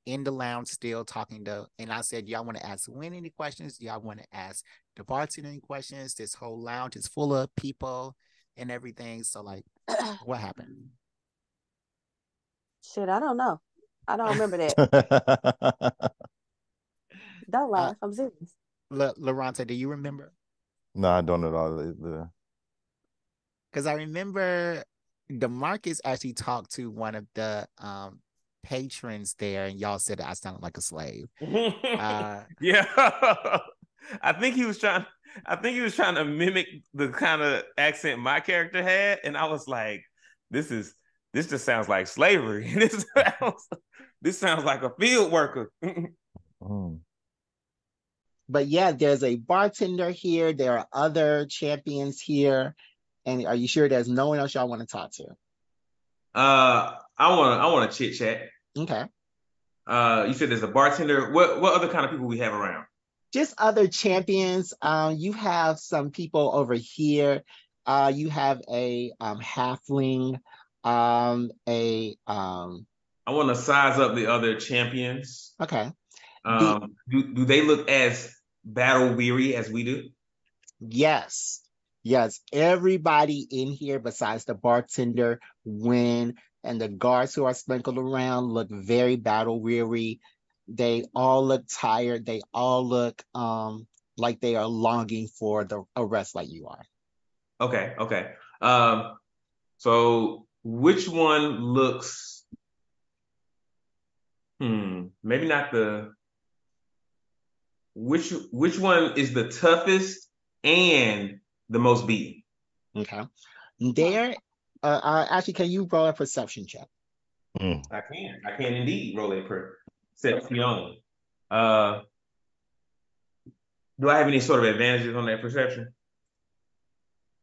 in the lounge still talking to, and I said, y'all want to ask Win any questions? Y'all want to ask the bartender any questions? This whole lounge is full of people and everything. So like, what happened? Shit, I don't know. I don't remember that. Don't laugh. I'm serious. Loronta, do you remember? No, I don't at all. Because I remember DeMarcus actually talked to one of the patrons there, and y'all said I sounded like a slave. Yeah, I think he was trying to mimic the kind of accent my character had, and I was like, "This just sounds like slavery. This sounds like a field worker." But yeah, there's a bartender here. There are other champions here. And are you sure there's no one else y'all want to talk to? I want to chit chat. Okay. You said there's a bartender. What other kind of people we have around? Just other champions. You have some people over here. You have a halfling. I want to size up the other champions. Okay. Do they look as battle weary as we do? Yes. Everybody in here besides the bartender, Win, and the guards who are sprinkled around look very battle weary. They all look tired. They all look like they are longing for a rest like you are. Okay. So which one looks maybe not the which one is the toughest and the most beaten? Okay. There actually, can you roll a perception check? I can indeed roll a perception. Do I have any sort of advantages on that perception?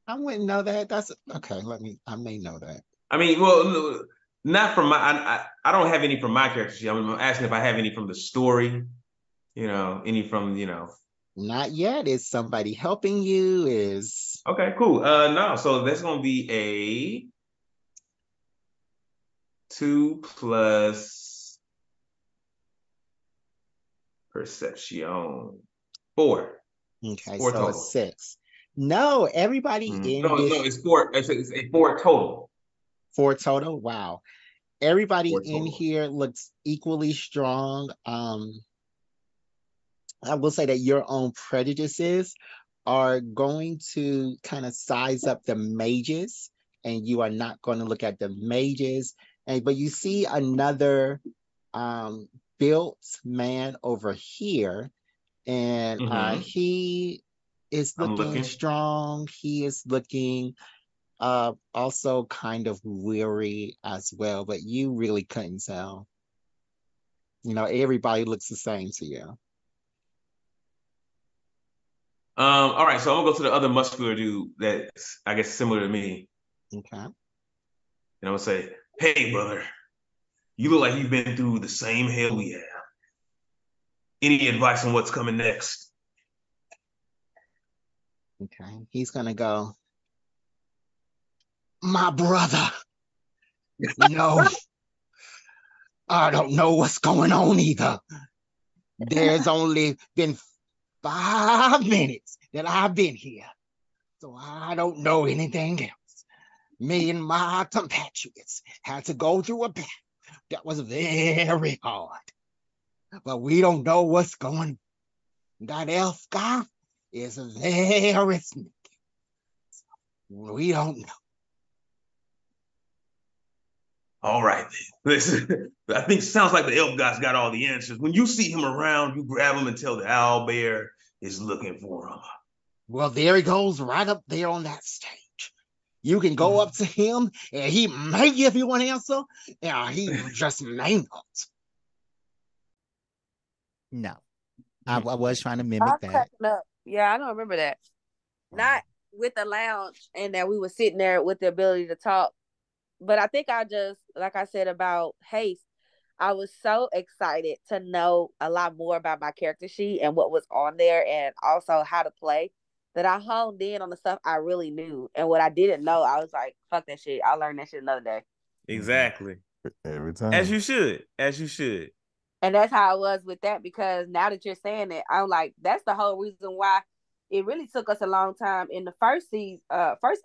I wouldn't know that. That's okay. I may know that. I mean, well, not from my. I don't have any from my character sheet. I'm asking if I have any from the story. Any from Not yet. Is somebody helping you? Okay, cool. No, so that's gonna be a 2 plus perception 4. Okay, 4 so total. it's 6. No, everybody in no, it's 4. It's a 4 total. 4 total. Wow, everybody in total. here looks equally strong. I will say that your own prejudices are going to kind of size up the mages, and you are not going to look at the mages. But you see another built man over here, and he is looking strong. He is looking also kind of weary as well, but you really couldn't tell. Everybody looks the same to you. All right, so I'm gonna go to the other muscular dude that's, I guess, similar to me. Okay. And I'm gonna say, "Hey, brother, you look like you've been through the same hell we have. Any advice on what's coming next?" Okay. He's gonna go, "My brother, I don't know what's going on either. There's only been 5 minutes that I've been here, so I don't know anything else. Me and my compatriots had to go through a battle that was very hard, but we don't know what's going on. That elf guy is very sneaky. We don't know." All right, then. Listen, I think it sounds like the elf guy's got all the answers. When you see him around, you grab him and tell the owl bear is looking for him. Well, there he goes right up there on that stage. You can go up to him and he may give you an answer, and he just may not. No. I was trying to I mimic was that. cracking up. Yeah, I don't remember that. Not with the lounge and that we were sitting there with the ability to talk. But I think I just, like I said about Haste, I was so excited to know a lot more about my character sheet and what was on there and also how to play that I honed in on the stuff I really knew. And what I didn't know, I was like, fuck that shit. I'll learn that shit another day. Exactly. Every time. As you should. As you should. And that's how I was with that, because now that you're saying it, I'm like, that's the whole reason why it really took us a long time in the first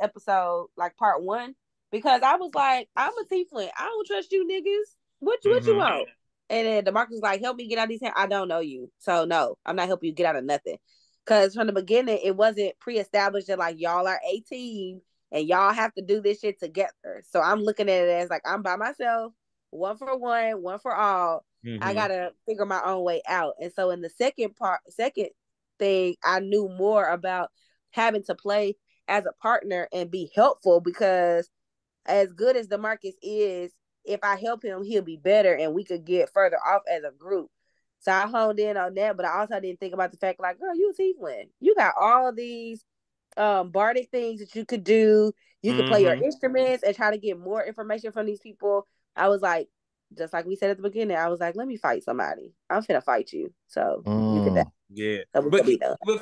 episode, like part 1, because I was like, I'm a tiefling. I don't trust you niggas. What you want? And then DeMarcus was like, help me get out of these hands. I don't know you. So no, I'm not helping you get out of nothing. Because from the beginning, it wasn't pre-established that like y'all are a team and y'all have to do this shit together. So I'm looking at it as like I'm by myself, one for one, one for all. I gotta figure my own way out. And so in the second thing, I knew more about having to play as a partner and be helpful, because as good as DeMarcus is, if I help him, he'll be better and we could get further off as a group. So I honed in on that, but I also didn't think about the fact like, girl, you a tiefling. You got all these bardic things that you could do. You could play your instruments and try to get more information from these people. I was like, just like we said at the beginning, I was like, let me fight somebody. I'm finna fight you. So you can die. Yeah. So but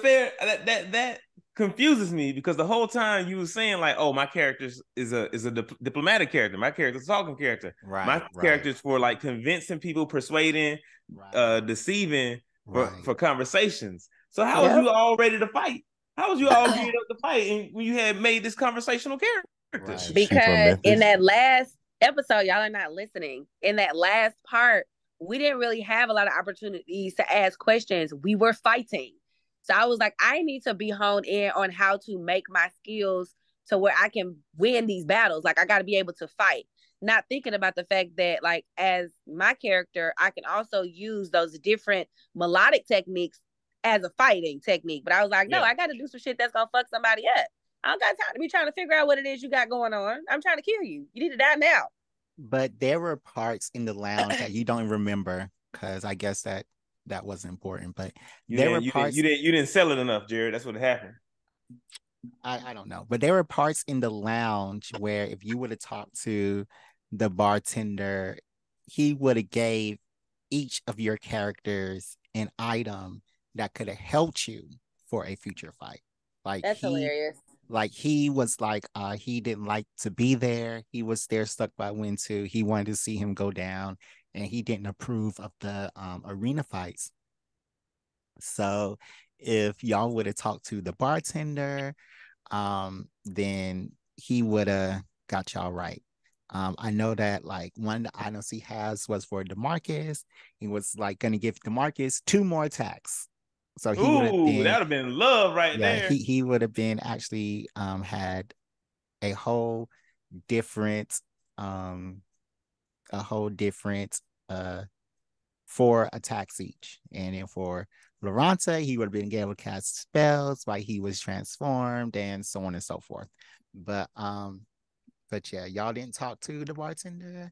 fair, that confuses me, because the whole time you were saying like, oh, my character is a diplomatic character. My character's a talking character. My character's for like convincing people, persuading, deceiving for conversations. So how was you all ready to fight? How was you all geared up to fight and when you had made this conversational character? Because in that last episode, y'all are not listening. In that last part, we didn't really have a lot of opportunities to ask questions. We were fighting. So I was like, I need to be honed in on how to make my skills to where I can win these battles. Like, I got to be able to fight. Not thinking about the fact that, like, as my character, I can also use those different melodic techniques as a fighting technique. But I was like, no, I got to do some shit that's going to fuck somebody up. I don't got time to be trying to figure out what it is you got going on. I'm trying to kill you. You need to die now. But there were parts in the lounge that you don't remember, because I guess that wasn't important. But there were parts. You didn't sell it enough, Jared. That's what happened. I don't know. But there were parts in the lounge where if you would have talked to the bartender, he would have gave each of your characters an item that could have helped you for a future fight. Like, that's hilarious. Like, he was like, he didn't like to be there. He was there stuck by Wintu. He wanted to see him go down, and he didn't approve of the arena fights. So if y'all would have talked to the bartender, then he would have got y'all right. I know that like one of the items he has was for DeMarcus. He was like going to give DeMarcus 2 more attacks. So he would have been love right there. He would have been actually had a whole different 4 attacks each. And then for Loronta, he would have been able to cast spells while he was transformed and so on and so forth. But yeah, y'all didn't talk to the bartender.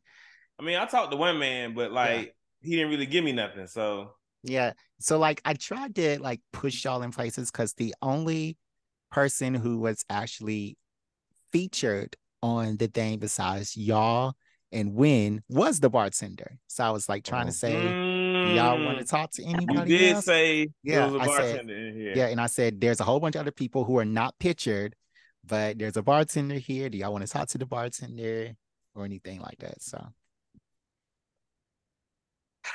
I mean, I talked to one man, but like he didn't really give me nothing. So yeah. So like I tried to like push y'all in places, because the only person who was actually featured on the thing besides y'all and Win was the bartender. So I was like trying to say, do y'all want to talk to anybody you else? did say there was a bartender in here. Yeah, and I said there's a whole bunch of other people who are not pictured, but there's a bartender here. Do y'all want to talk to the bartender or anything like that? So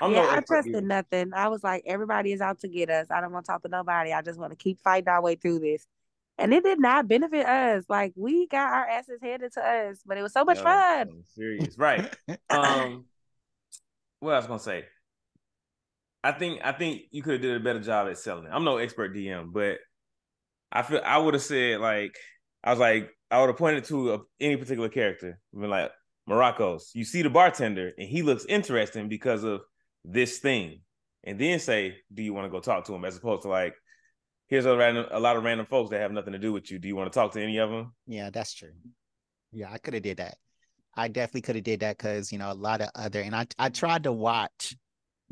I trusted nothing. I was like, everybody is out to get us. I don't want to talk to nobody. I just want to keep fighting our way through this. And it did not benefit us. Like, we got our asses handed to us, but it was so much fun. Serious, right? What I was gonna say, I think you could have did a better job at selling it. I'm no expert DM, but I feel I would have said like I would have pointed to any particular character, been like, Morocco's. You see the bartender, and he looks interesting because of this thing, and then say, do you want to go talk to him, as opposed to like, here's a lot of random folks that have nothing to do with you. Do you want to talk to any of them? Yeah, that's true. Yeah, I could have did that. I definitely could have did that, because a lot of other, and I tried to watch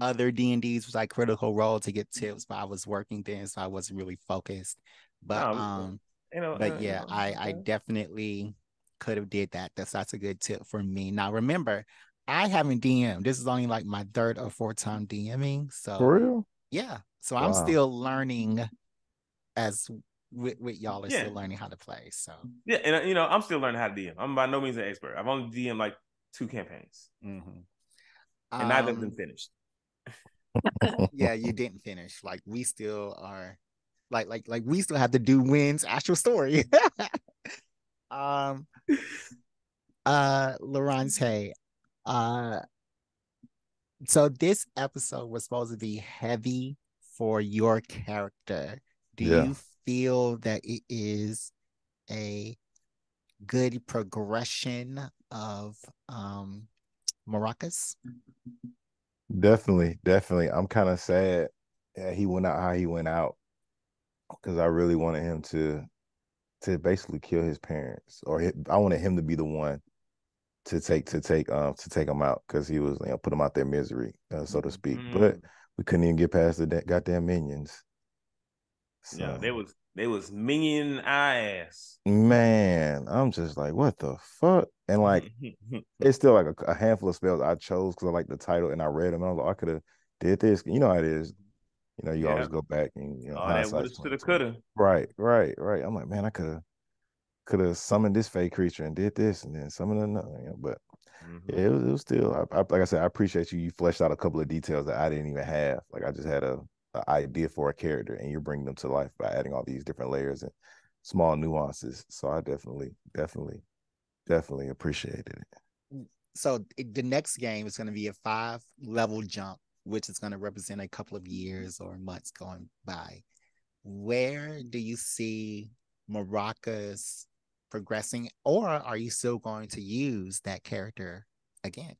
other D&Ds was like Critical Role to get tips, but I was working then, so I wasn't really focused. But yeah, I definitely could have did that. That's a good tip for me. Now remember, I haven't DM'd. This is only like my 3rd or 4th time DMing. So for real? Yeah. So Wow. I'm still learning as with y'all are still learning how to play. So yeah, and I'm still learning how to DM. I'm by no means an expert. I've only DM'd like 2 campaigns. Mm-hmm. And neither of them finished. Yeah, you didn't finish. Like we still are like we still have to do Wynn's actual story. Loronta, so this episode was supposed to be heavy for your character. Do you feel that it is a good progression of Maracas? Definitely. I'm kind of sad that he went out how he went out, because I really wanted him to basically kill his parents, or I wanted him to be the one to take him out, because he was put him out their misery, so to speak. But we couldn't even get past the goddamn minions. So. Yeah, they was minion ass. Man, I'm just like, what the fuck? And like, it's still like a handful of spells I chose because I like the title and I read them. And I was like, I could have did this. You know how it is. You always go back and that woulda, shoulda, coulda. Right. I'm like, man, I could have summoned this fake creature and did this, and then summoned another. But yeah, it was still. Like I said, I appreciate you. You fleshed out a couple of details that I didn't even have. Like I just had a idea for a character, and you're bringing them to life by adding all these different layers and small nuances. So I definitely appreciated it. So the next game is going to be a 5-level jump, which is going to represent a couple of years or months going by. Where do you see Maracas progressing, or are you still going to use that character again?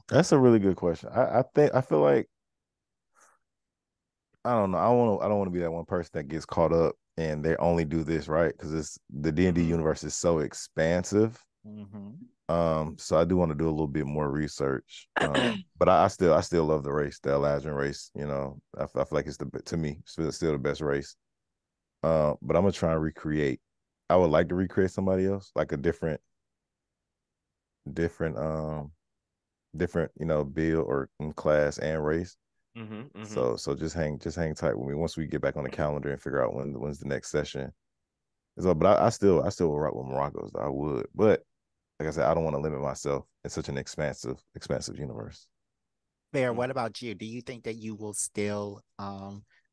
That's a really good question. I feel like, I don't know. I don't want to be that one person that gets caught up and they only do this, right? Because the D&D universe is so expansive. So I do want to do a little bit more research. But I still love the race, the Eladrin race. I feel like it's to me still the best race. But I'm gonna try and recreate. I would like to recreate somebody else, like a different build or class and race. So just hang tight with me once we get back on the calendar and figure out when's the next session. So, but I still will rock with Maracas. I would, but like I said, I don't want to limit myself in such an expansive universe. Fair. What about you? Do you think that you will still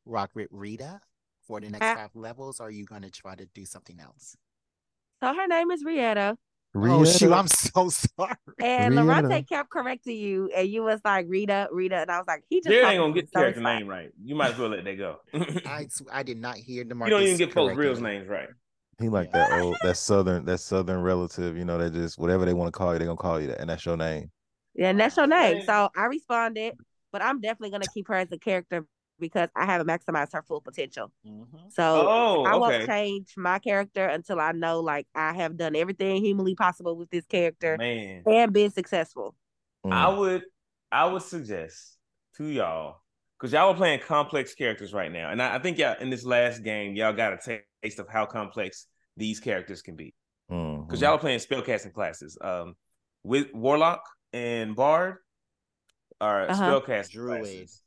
rock with Rita for the next 5 levels, or are you going to try to do something else? So her name is Rieta. Oh shoot, I'm so sorry. And Loronta kept correcting you, and you was like Rita, and I was like, he just ain't gonna get the character name right. You might as well let that go. I did not hear the Marcus. You don't even get folks' real names right. He like that southern relative, that just whatever they want to call you, they're gonna call you that, and that's your name. Yeah, and that's your name. So I responded, but I'm definitely gonna keep her as a character because I haven't maximized her full potential. So I won't change my character until I know like I have done everything humanly possible with this character and been successful. I would suggest to y'all, because y'all are playing complex characters right now, and I think y'all in this last game y'all got a taste of how complex these characters can be, because y'all are playing spellcasting classes. With Warlock and Bard are spellcasting classes.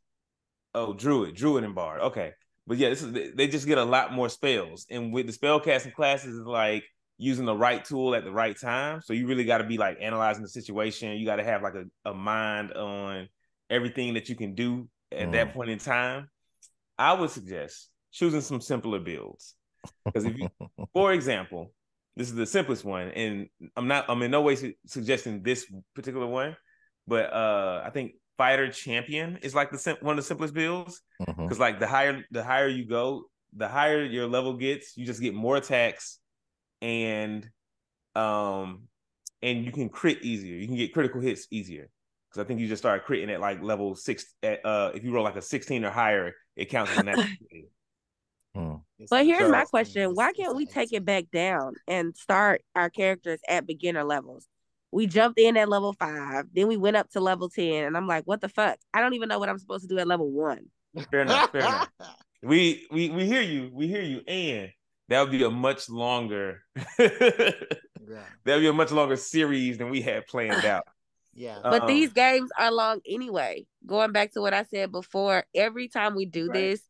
Oh, Druid and Bard. Okay. But yeah, they just get a lot more spells. And with the spellcasting classes, is like using the right tool at the right time. So you really got to be like analyzing the situation. You got to have like a mind on everything that you can do at that point in time. I would suggest choosing some simpler builds. Because if you, for example, this is the simplest one, and I'm in no way suggesting this particular one, but I think Fighter Champion is like one of the simplest builds, because like the higher you go, the higher your level gets, you just get more attacks, and you can crit easier. You can get critical hits easier, because I think you just start critting at like level 6. If you roll like a 16 or higher, it counts as a natural crit. But here's my question: why can't we take it back down and start our characters at beginner levels? We jumped in at level 5. Then we went up to level 10. And I'm like, what the fuck? I don't even know what I'm supposed to do at level 1. Fair enough. We hear you. We hear you. And that would be a much longer that'd be a much longer series than we had planned out. Yeah. But these games are long anyway. Going back to what I said before, every time we do this,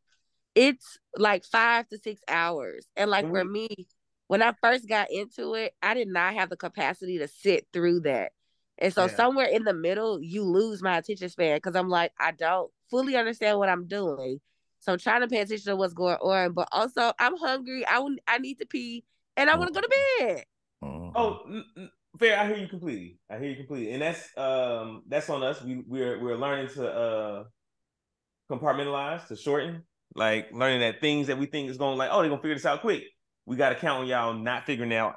it's like 5 to 6 hours. And like for me, when I first got into it, I did not have the capacity to sit through that. And so somewhere in the middle, you lose my attention span because I'm like, I don't fully understand what I'm doing. So I'm trying to pay attention to what's going on. But also, I'm hungry. I need to pee. And I want to go to bed. Oh, fair. I hear you completely. And that's on us. We're learning to compartmentalize, to shorten, like learning that things that we think is going, like, oh, they're gonna figure this out quick. We got to count on y'all not figuring it out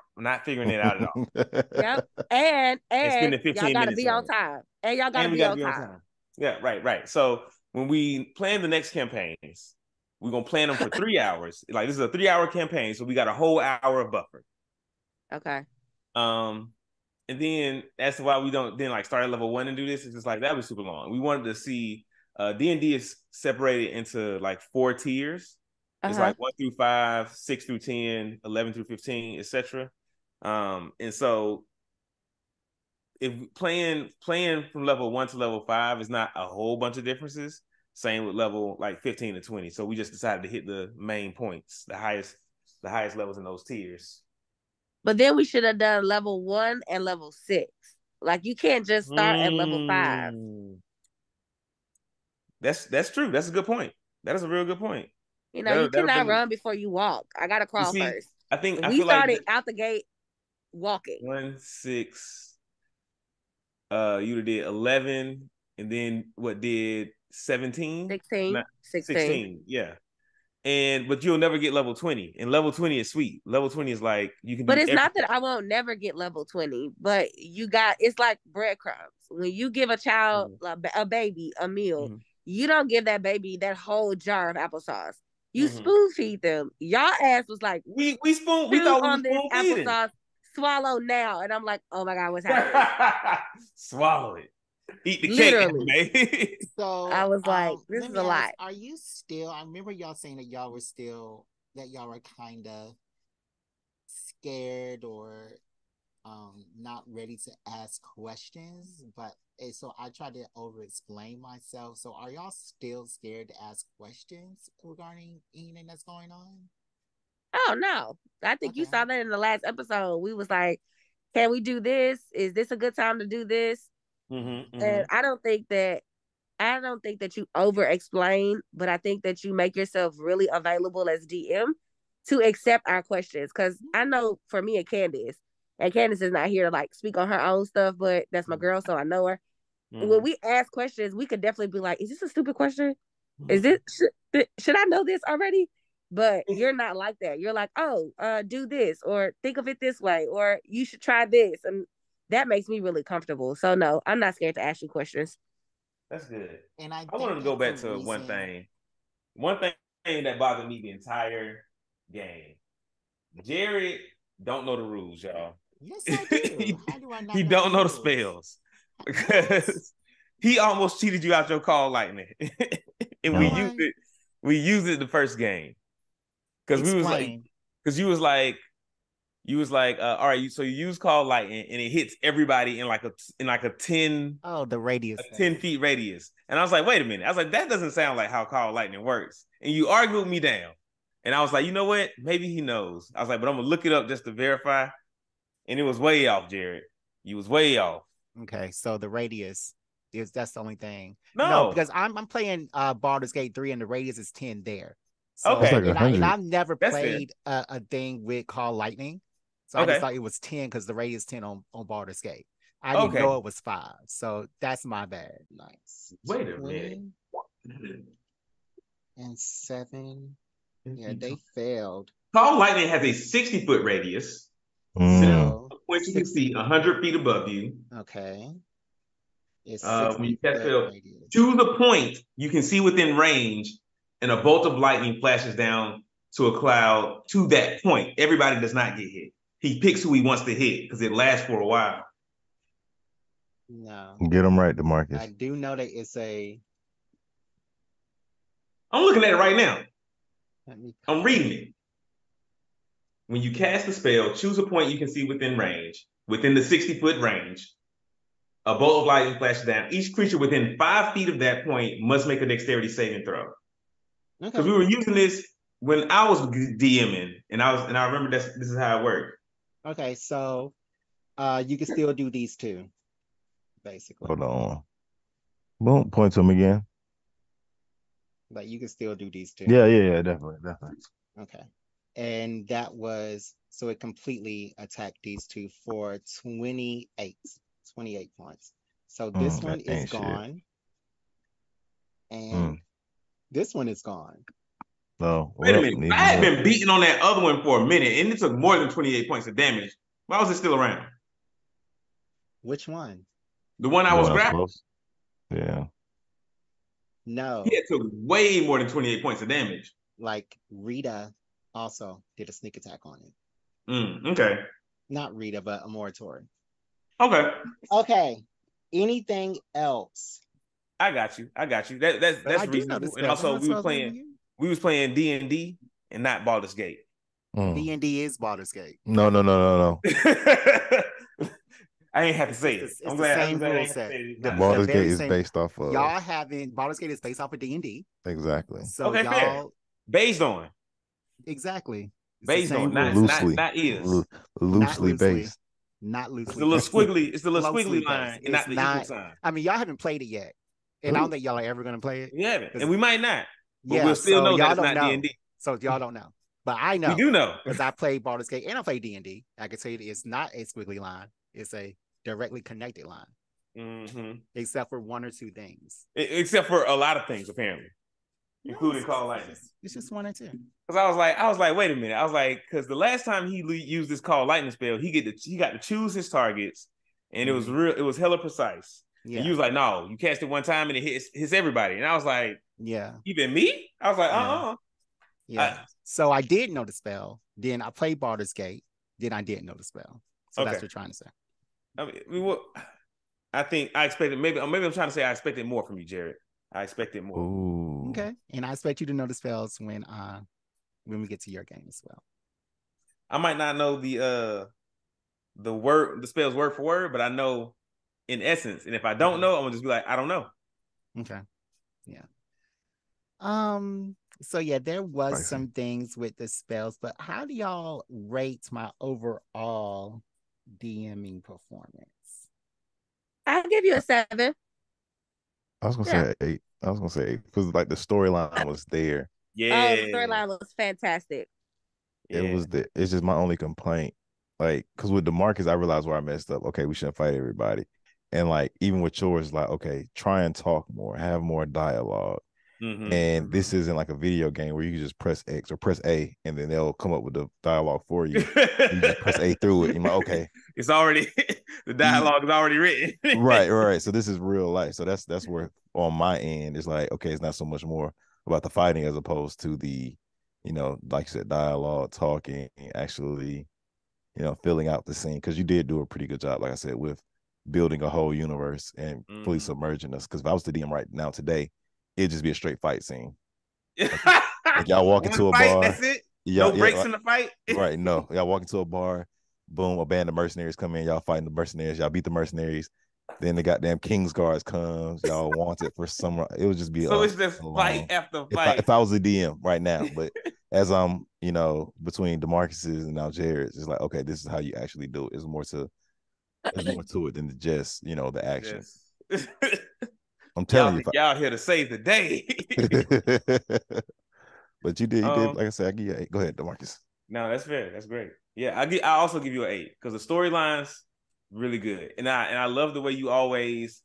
at all. Yep. And spending 15 y'all got to minutes be on time. And y'all got to be on time. Yeah, right. So when we plan the next campaigns, we're gonna plan them for 3 hours. Like, this is a 3-hour campaign, so we got a whole hour of buffer. Okay. And then that's why we don't then like start at level 1 and do this. It's just like that was super long. We wanted to see D&D is separated into like 4 tiers. It's like 1 through 5, 6 through 10, 11 through 15, etc. And so if playing from level 1 to level 5 is not a whole bunch of differences. Same with level like 15 to 20. So we just decided to hit the main points, the highest levels in those tiers. But then we should have done level 1 and level 6. Like, you can't just start at level 5. That's true. That's a good point. That is a real good point. You know, you cannot run before you walk. I gotta crawl first. I feel started like out the gate walking. 1, 6. You did 11, and then what did 17? 16. Yeah. But you'll never get level 20. And level 20 is sweet. Level 20 is like you can. But it's not that I won't never get level 20. But it's like breadcrumbs. When you give a child, a baby, a meal, you don't give that baby that whole jar of applesauce. You spoon feed them. Y'all ass was like, we thought we on this applesauce. Swallow now. And I'm like, oh my God, what's happening? Swallow it. Eat the Literally. cake. So I was like, this is a lot. Are you still, I remember y'all saying that y'all were kind of scared or not ready to ask questions, but so I tried to over explain myself. So are y'all still scared to ask questions regarding anything that's going on? Oh no. I think you saw that in the last episode. We was like, can we do this? Is this a good time to do this? And I don't think that you over explain, but I think that you make yourself really available as DM to accept our questions. Cause I know for me and Candace is not here to like speak on her own stuff, but that's my girl, so I know her. When we ask questions, we could definitely be like, is this a stupid question? Is this should I know this already? But you're not like that. You're like, oh, do this, or think of it this way, or you should try this. And that makes me really comfortable. So no, I'm not scared to ask you questions. That's good. And I wanted to go back to one thing. One thing that bothered me the entire game. Jared don't know the rules, y'all. Yes, I do. How do I not he don't know the spells. Because he almost cheated you out your call lightning. And we used it the first game. Because you was like, all right, so you use call lightning and it hits everybody in like a 10 the radius, a 10 feet radius. And I was like, wait a minute. I was like, that doesn't sound like how call lightning works. And you argued me down. And I was like, you know what? Maybe he knows. I was like, but I'm gonna look it up just to verify. And it was way off, Jared. You was way off. Okay, so the radius that's the only thing. No, because I'm playing Baldur's Gate 3 and the radius is 10 there. So, okay, like and I've never played a thing with call lightning. So I just thought it was 10 because the radius 10 on Baldur's Gate. I didn't know it was 5. So that's my bad. Nice. Wait a minute. And 7. Yeah, they failed. Call lightning has a 60-foot radius. So point you can see 100 feet above you. Okay. It's when you cast spell to the point you can see within range, and a bolt of lightning flashes down to a cloud to that point. Everybody does not get hit. He picks who he wants to hit because it lasts for a while. No. Get them right, DeMarcus. I do know that it's a. I'm looking at it right now. I'm reading it. When you cast a spell, choose a point you can see within range, within the 60-foot range. A bolt of lightning flashes down. Each creature within 5 feet of that point must make a dexterity saving throw. Because we were using this when I was DMing, and I remember this is how it worked. Okay, so you can still do these two, basically. Hold on. Boom, point to him again. Like you can still do these two. Yeah, definitely. Okay. And that was so it completely attacked these two for 28 points. So this one is gone. And this one is gone. No. Wait a minute. I had been beating on that other one for a minute, and it took more than 28 points of damage. Why was it still around? Which one? The one I was grappling? Yeah. No. He took way more than 28 points of damage. Like Rita also did a sneak attack on it. Okay. Not Rita, but a Moratori. Okay. Anything else? I got you. That's reasonable. And also we was playing D&D and not Baldur's Gate. D&D is Baldur's Gate. No. I ain't have to say it. I'm glad. Same rule set. Baldur's Gate is based off of Baldur's Gate is based off of D&D. Exactly. So fair. Based on. Exactly. Based on, not is. Loosely based. Not loosely. It's the little squiggly line and not the equal sign. I mean, y'all haven't played it yet. And I don't think y'all are ever going to play it. We haven't. And we might not. But we'll still know that it's not D&D. So y'all don't know. But I know. We do know. Because I played Baldur's Gate and I played D&D. I can tell you it's not a squiggly line. It's a directly connected line. Except for one or two things. Except for a lot of things, apparently. Including Call Lightning. It's just one or two. Because I was like, wait a minute. I was like, because the last time he used this Call Lightning spell, he got to choose his targets, and it was hella precise. Yeah. And you was like, no, you cast it one time and it hits everybody. And I was like, yeah. Even me? I was like, Yeah. So I did know the spell. Then I played Baldur's Gate. Then I didn't know the spell. So that's what you're trying to say. I think I expected maybe I'm trying to say I expected more from you, Jared. I expected more. Ooh. Okay. And I expect you to know the spells when we get to your game as well. I might not know the spells word for word, but I know in essence. And if I don't know, I'm gonna just be like, I don't know. Okay. Yeah. So yeah, there was some things with the spells, but how do y'all rate my overall DMing performance? I'll give you a 7. I was gonna say 8. Because like the storyline was there. Yeah. The storyline was fantastic. It's just my only complaint. Like, because with DeMarcus, I realized where I messed up. Okay, we shouldn't fight everybody. And like, even with yours, like, okay, try and talk more, have more dialogue. And this isn't like a video game where you can just press X or press A and then they'll come up with the dialogue for you. You just press A through it. You're like, okay. It's already, the dialogue is already written. Right. So this is real life. So that's where on my end, it's like, okay, it's not so much more about the fighting as opposed to the, like you said, dialogue, talking, actually, filling out the scene. Because you did do a pretty good job, like I said, with building a whole universe and fully submerging us. Because if I was to DM right now today, it'd just be a straight fight scene. Like y'all walk into a bar. That's it. No breaks in the fight. Right. No. Y'all walk into a bar. Boom. A band of mercenaries come in. Y'all fighting the mercenaries. Y'all beat the mercenaries. Then the goddamn King's Guards comes. Y'all want it for some. It would just be so it's just fight after fight. If I was a DM right now, but as I'm, between DeMarcus's and now Jared's, it's like, okay, this is how you actually do it. There's more to it than just the action. Yes. I'm telling you, y'all here to save the day. But you did, like I said, I give you 8. Go ahead, DeMarcus. No, that's fair. That's great. Yeah, I also give you an 8 because the storyline's really good, and I love the way you always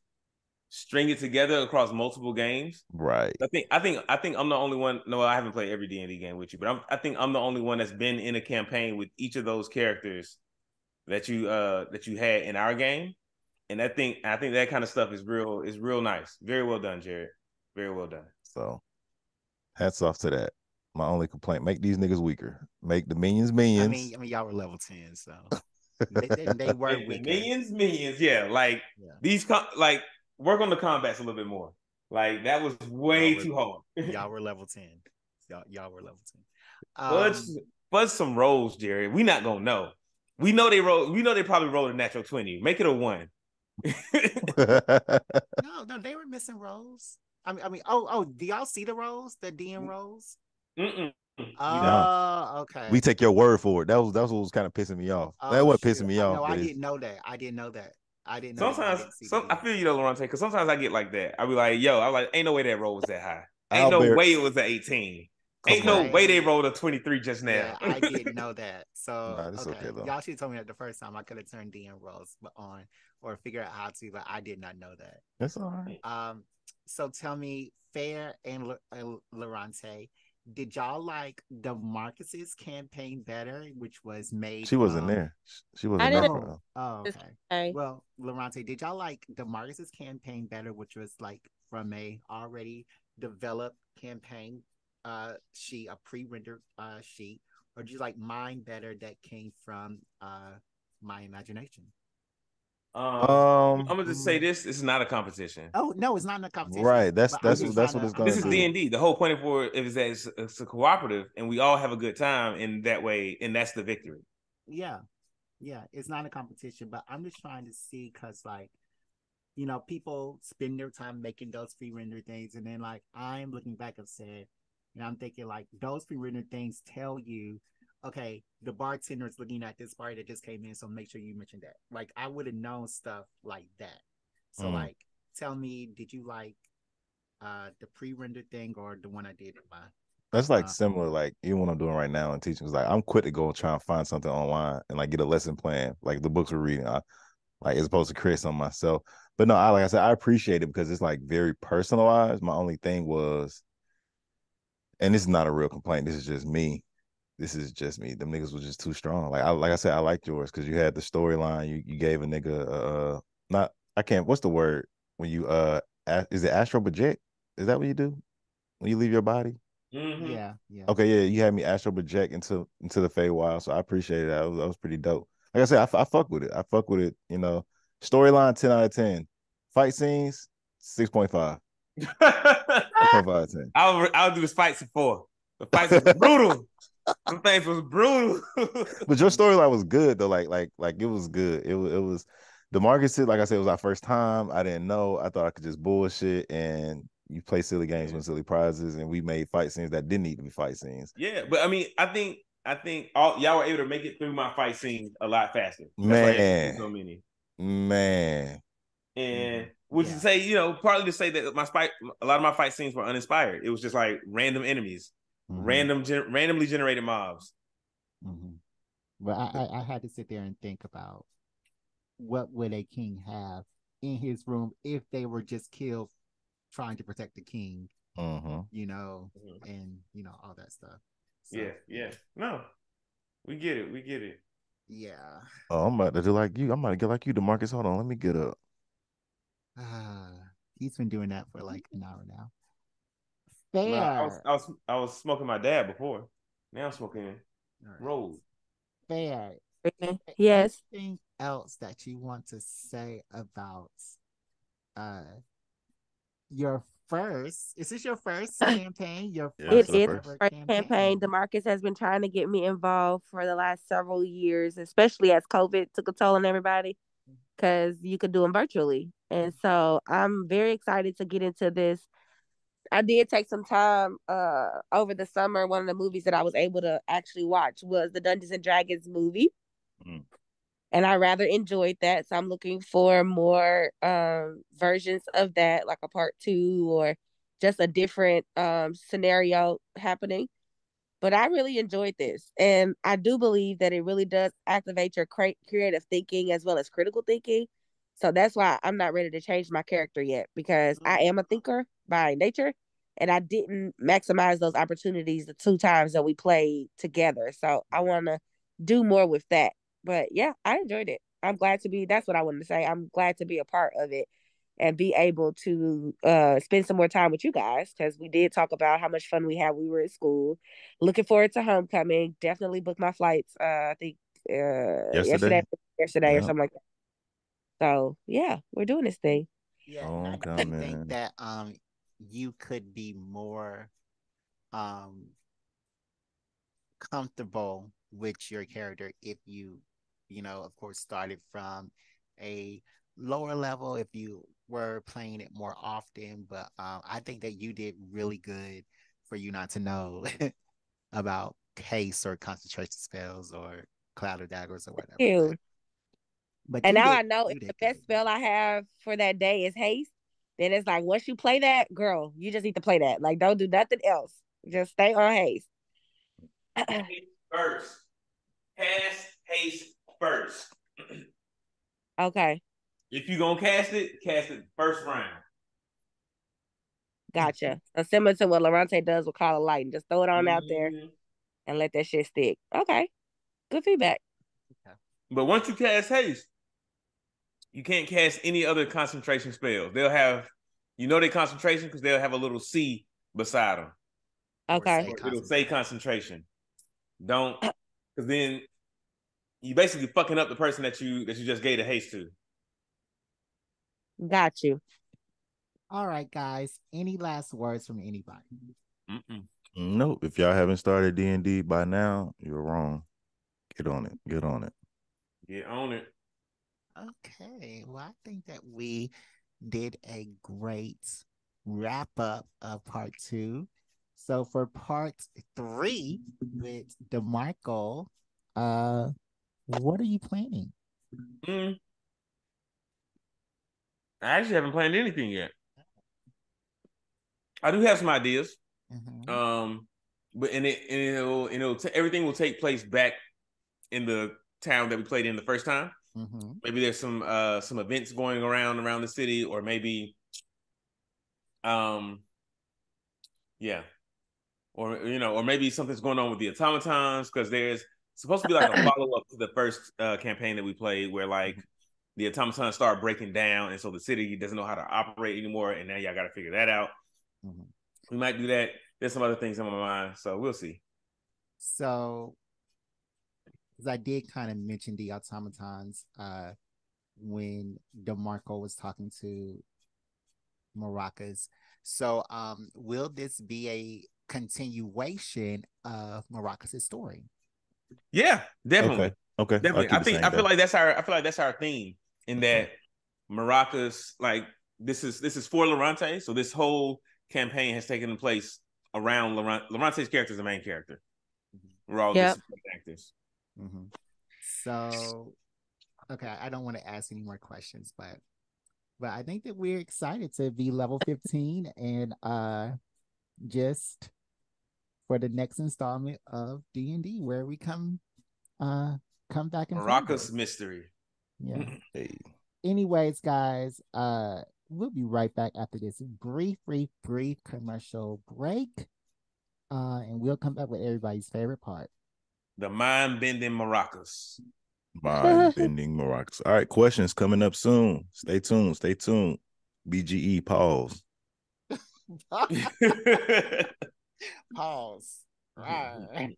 string it together across multiple games. Right. I think I'm the only one. No, I haven't played every D&D game with you, but I think I'm the only one that's been in a campaign with each of those characters that you had in our game. And I think that kind of stuff is real nice. Very well done, Jared. Very well done. So, hats off to that. My only complaint: make these niggas weaker. Make the minions minions. I mean, y'all were level 10, so They were the weaker. minions, yeah. Like these, like work on the combats a little bit more. Like that was way too hard. Y'all were level 10. Y'all were level 10. Fudge some rolls, Jerry. We not gonna know. We know they roll. We know they probably rolled a natural 20. Make it a 1. No, they were missing rolls. I mean, do y'all see the rolls? The DM rolls? Mm-mm. Oh, okay. We take your word for it. That was what was kind of pissing me off. That was pissing me off. No, I didn't know that. I didn't know that. Sometimes, I feel you though, Loronta, because sometimes I get like that. I be like, yo, I'm like, ain't no way that roll was that high. Ain't no way it was an 18. Ain't no way they rolled a 23 just now. Yeah, I didn't know that. So okay though. Y'all should have told me that the first time. I could have turned DM rolls on or figure out how to, but I did not know that. That's all right. So tell me, Fair and Loronta, did y'all like the Marcus's campaign better, which was made? She wasn't there. She wasn't there. Oh, okay. Well, Loronta, did y'all like the Marcus's campaign better, which was like from a already developed campaign sheet, a pre-rendered sheet, or did you like mine better that came from my imagination? I'm gonna just say this is not a competition. Oh no, it's not a competition. Right. That's what it's going This is D&D. The whole point of it is that it's a cooperative and we all have a good time in that way, and that's the victory. Yeah, it's not a competition, but I'm just trying to see, because like, people spend their time making those pre-rendered things, and then like I'm looking back and said, I'm thinking like those pre-rendered things tell you, okay, the bartender is looking at this party that just came in, so make sure you mention that. Like I would have known stuff like that. So like, tell me, did you like the pre-rendered thing or the one I did in my? That's like similar, like even what I'm doing right now in teaching. Is like I'm quick to go and try and find something online and like get a lesson plan, like the books we're reading, like as opposed to create something myself. But no, like I said, I appreciate it because it's like very personalized. My only thing was, and this is not a real complaint. This is just me. Them niggas was just too strong. Like I said, I liked yours because you had the storyline. You gave a nigga what's the word when you is it astral project? Is that what you do when you leave your body? Mm-hmm. Yeah. Okay, yeah, you had me astral project into the Feywild, so I appreciated that. That was pretty dope. Like I said, I fuck with it. Storyline 10 out of 10. Fight scenes 6.5. 6.5 out of 10. I'll do the fights at 4. The fights was brutal. Some things was brutal. But your storyline was good though. Like it was good. It was the Marcus, like I said, it was our first time. I didn't know. I thought I could just bullshit, and you play silly games, win silly prizes, and we made fight scenes that didn't need to be fight scenes. Yeah, but I mean, I think y'all were able to make it through my fight scenes a lot faster. Man, so many. Man. And would you say, partly to say that a lot of my fight scenes were uninspired. It was just like random enemies, randomly generated mobs. Mm-hmm. But I had to sit there and think about what would a king have in his room if they were just killed trying to protect the king, and all that stuff. So, yeah. No, we get it. Yeah. Oh, I'm about to do like you. I'm about to get like you, DeMarcus. Hold on, let me get up. He's been doing that for like an hour now. Fair. No, I was smoking my dad before. Now I'm smoking Rose. Fair. Yes. Anything else that you want to say about your first? Is this your first campaign? It is first campaign. DeMarcus has been trying to get me involved for the last several years, especially as COVID took a toll on everybody, because you could do them virtually. And so I'm very excited to get into this. I did take some time over the summer. One of the movies that I was able to actually watch was the Dungeons and Dragons movie. And I rather enjoyed that. So I'm looking for more versions of that, like a part 2 or just a different scenario happening. But I really enjoyed this. And I do believe that it really does activate your creative thinking as well as critical thinking. So that's why I'm not ready to change my character yet, because I am a thinker by nature. And I didn't maximize those opportunities the 2 times that we played together. So I want to do more with that. But yeah, I enjoyed it. I'm glad to be, that's what I wanted to say. I'm glad to be a part of it and be able to spend some more time with you guys, because we did talk about how much fun we had when we were at school. Looking forward to homecoming. Definitely booked my flights. I think yesterday. yesterday or something like that. So yeah, we're doing this thing. Yeah, and I do think that you could be more comfortable with your character if you know, of course, started from a lower level if you were playing it more often. But I think that you did really good for you not to know about haste or concentration spells or cloud of daggers or whatever. But and now I know if the best spell I have for that day is haste, then it's like once you play that, girl, you just need to play that. Like, don't do nothing else. Just stay on haste. First. Cast haste first. Okay. If you're gonna cast it first round. Gotcha. So similar to what Loronta does with Call of Lightning. Just throw it on out there and let that shit stick. Okay. Good feedback. But once you cast haste, you can't cast any other concentration spells. They'll have, their concentration because they'll have a little C beside them. Okay. It'll say concentration. Don't, because then you basically fucking up the person that you just gave the haste to. Got you. All right, guys. Any last words from anybody? Nope. If y'all haven't started D&D by now, you're wrong. Get on it. Get on it. Get on it. Okay. Well, I think that we did a great wrap up of part 2. So for part 3 with DeMarco, what are you planning? I actually haven't planned anything yet. I do have some ideas. But everything will take place back in the town that we played in the first time. Maybe there's some events going around the city, or maybe or maybe something's going on with the automatons, because there's supposed to be like a follow-up to the first campaign that we played, where like the automatons start breaking down, and so the city doesn't know how to operate anymore, and now y'all got to figure that out. We might do that. There's some other things in my mind, so we'll see. So, because I did kind of mention the automatons when DeMarco was talking to Maracas. So, will this be a continuation of Maracas' story? Yeah, definitely. Okay. Definitely. I feel like that's our theme, in that Maracas, like this is for Loronta, so this whole campaign has taken place around Lorante's character is the main character. We're all just actors. So, okay, I don't want to ask any more questions, but I think that we're excited to be level 15 and just for the next installment of D&D, where we come back and Maracas mystery. Yeah. Anyways, guys, we'll be right back after this brief commercial break. And we'll come back with everybody's favorite part. The mind-bending maracas. Mind-bending maracas. All right, questions coming up soon. Stay tuned. BGE, pause. Pause. Right.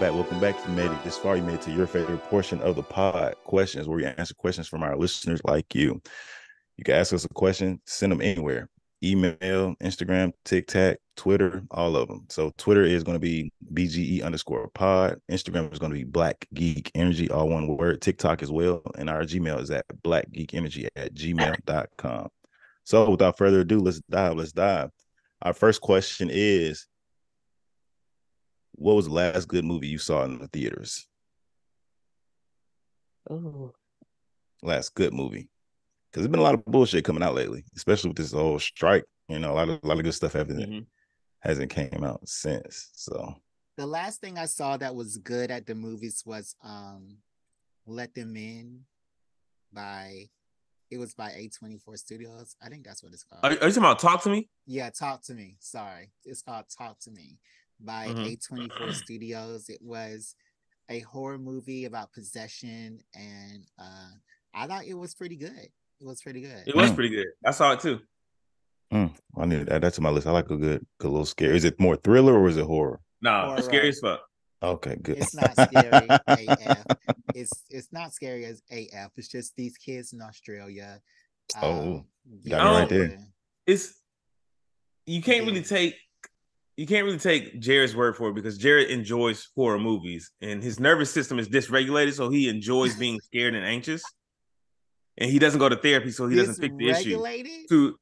Welcome back. If you made it this far, you made it to your favorite portion of the pod, questions, where we answer questions from our listeners like you. You can ask us a question, send them anywhere. Email, Instagram, TikTok, Twitter, all of them. So Twitter is going to be BGE_pod. Instagram is going to be Black Geek Energy, all one word. TikTok as well. And our Gmail is at blackgeekenergy@gmail.com. So without further ado, let's dive. Let's dive. Our first question is, what was the last good movie you saw in the theaters? Ooh. Last good movie. Because there's been a lot of bullshit coming out lately, especially with this whole strike. You know, a lot of good stuff hasn't came out since. So the last thing I saw that was good at the movies was Let Them In by A24 Studios. I think that's what it's called. Are you talking about Talk to Me? Yeah, Talk to Me. Sorry. It's called Talk to Me by A24 Studios. It was a horror movie about possession, and I thought it was pretty good. It was pretty good. It was pretty good. I saw it too. I need to add that to my list. I like a good little scare. Is it more thriller or is it horror? No, scary as fuck. Okay, good. It's not scary AF. It's not scary as AF. It's just these kids in Australia. Got me right there. You can't really take Jared's word for it, because Jared enjoys horror movies and his nervous system is dysregulated, so he enjoys being scared and anxious. And he doesn't go to therapy, so he doesn't fix the issue. To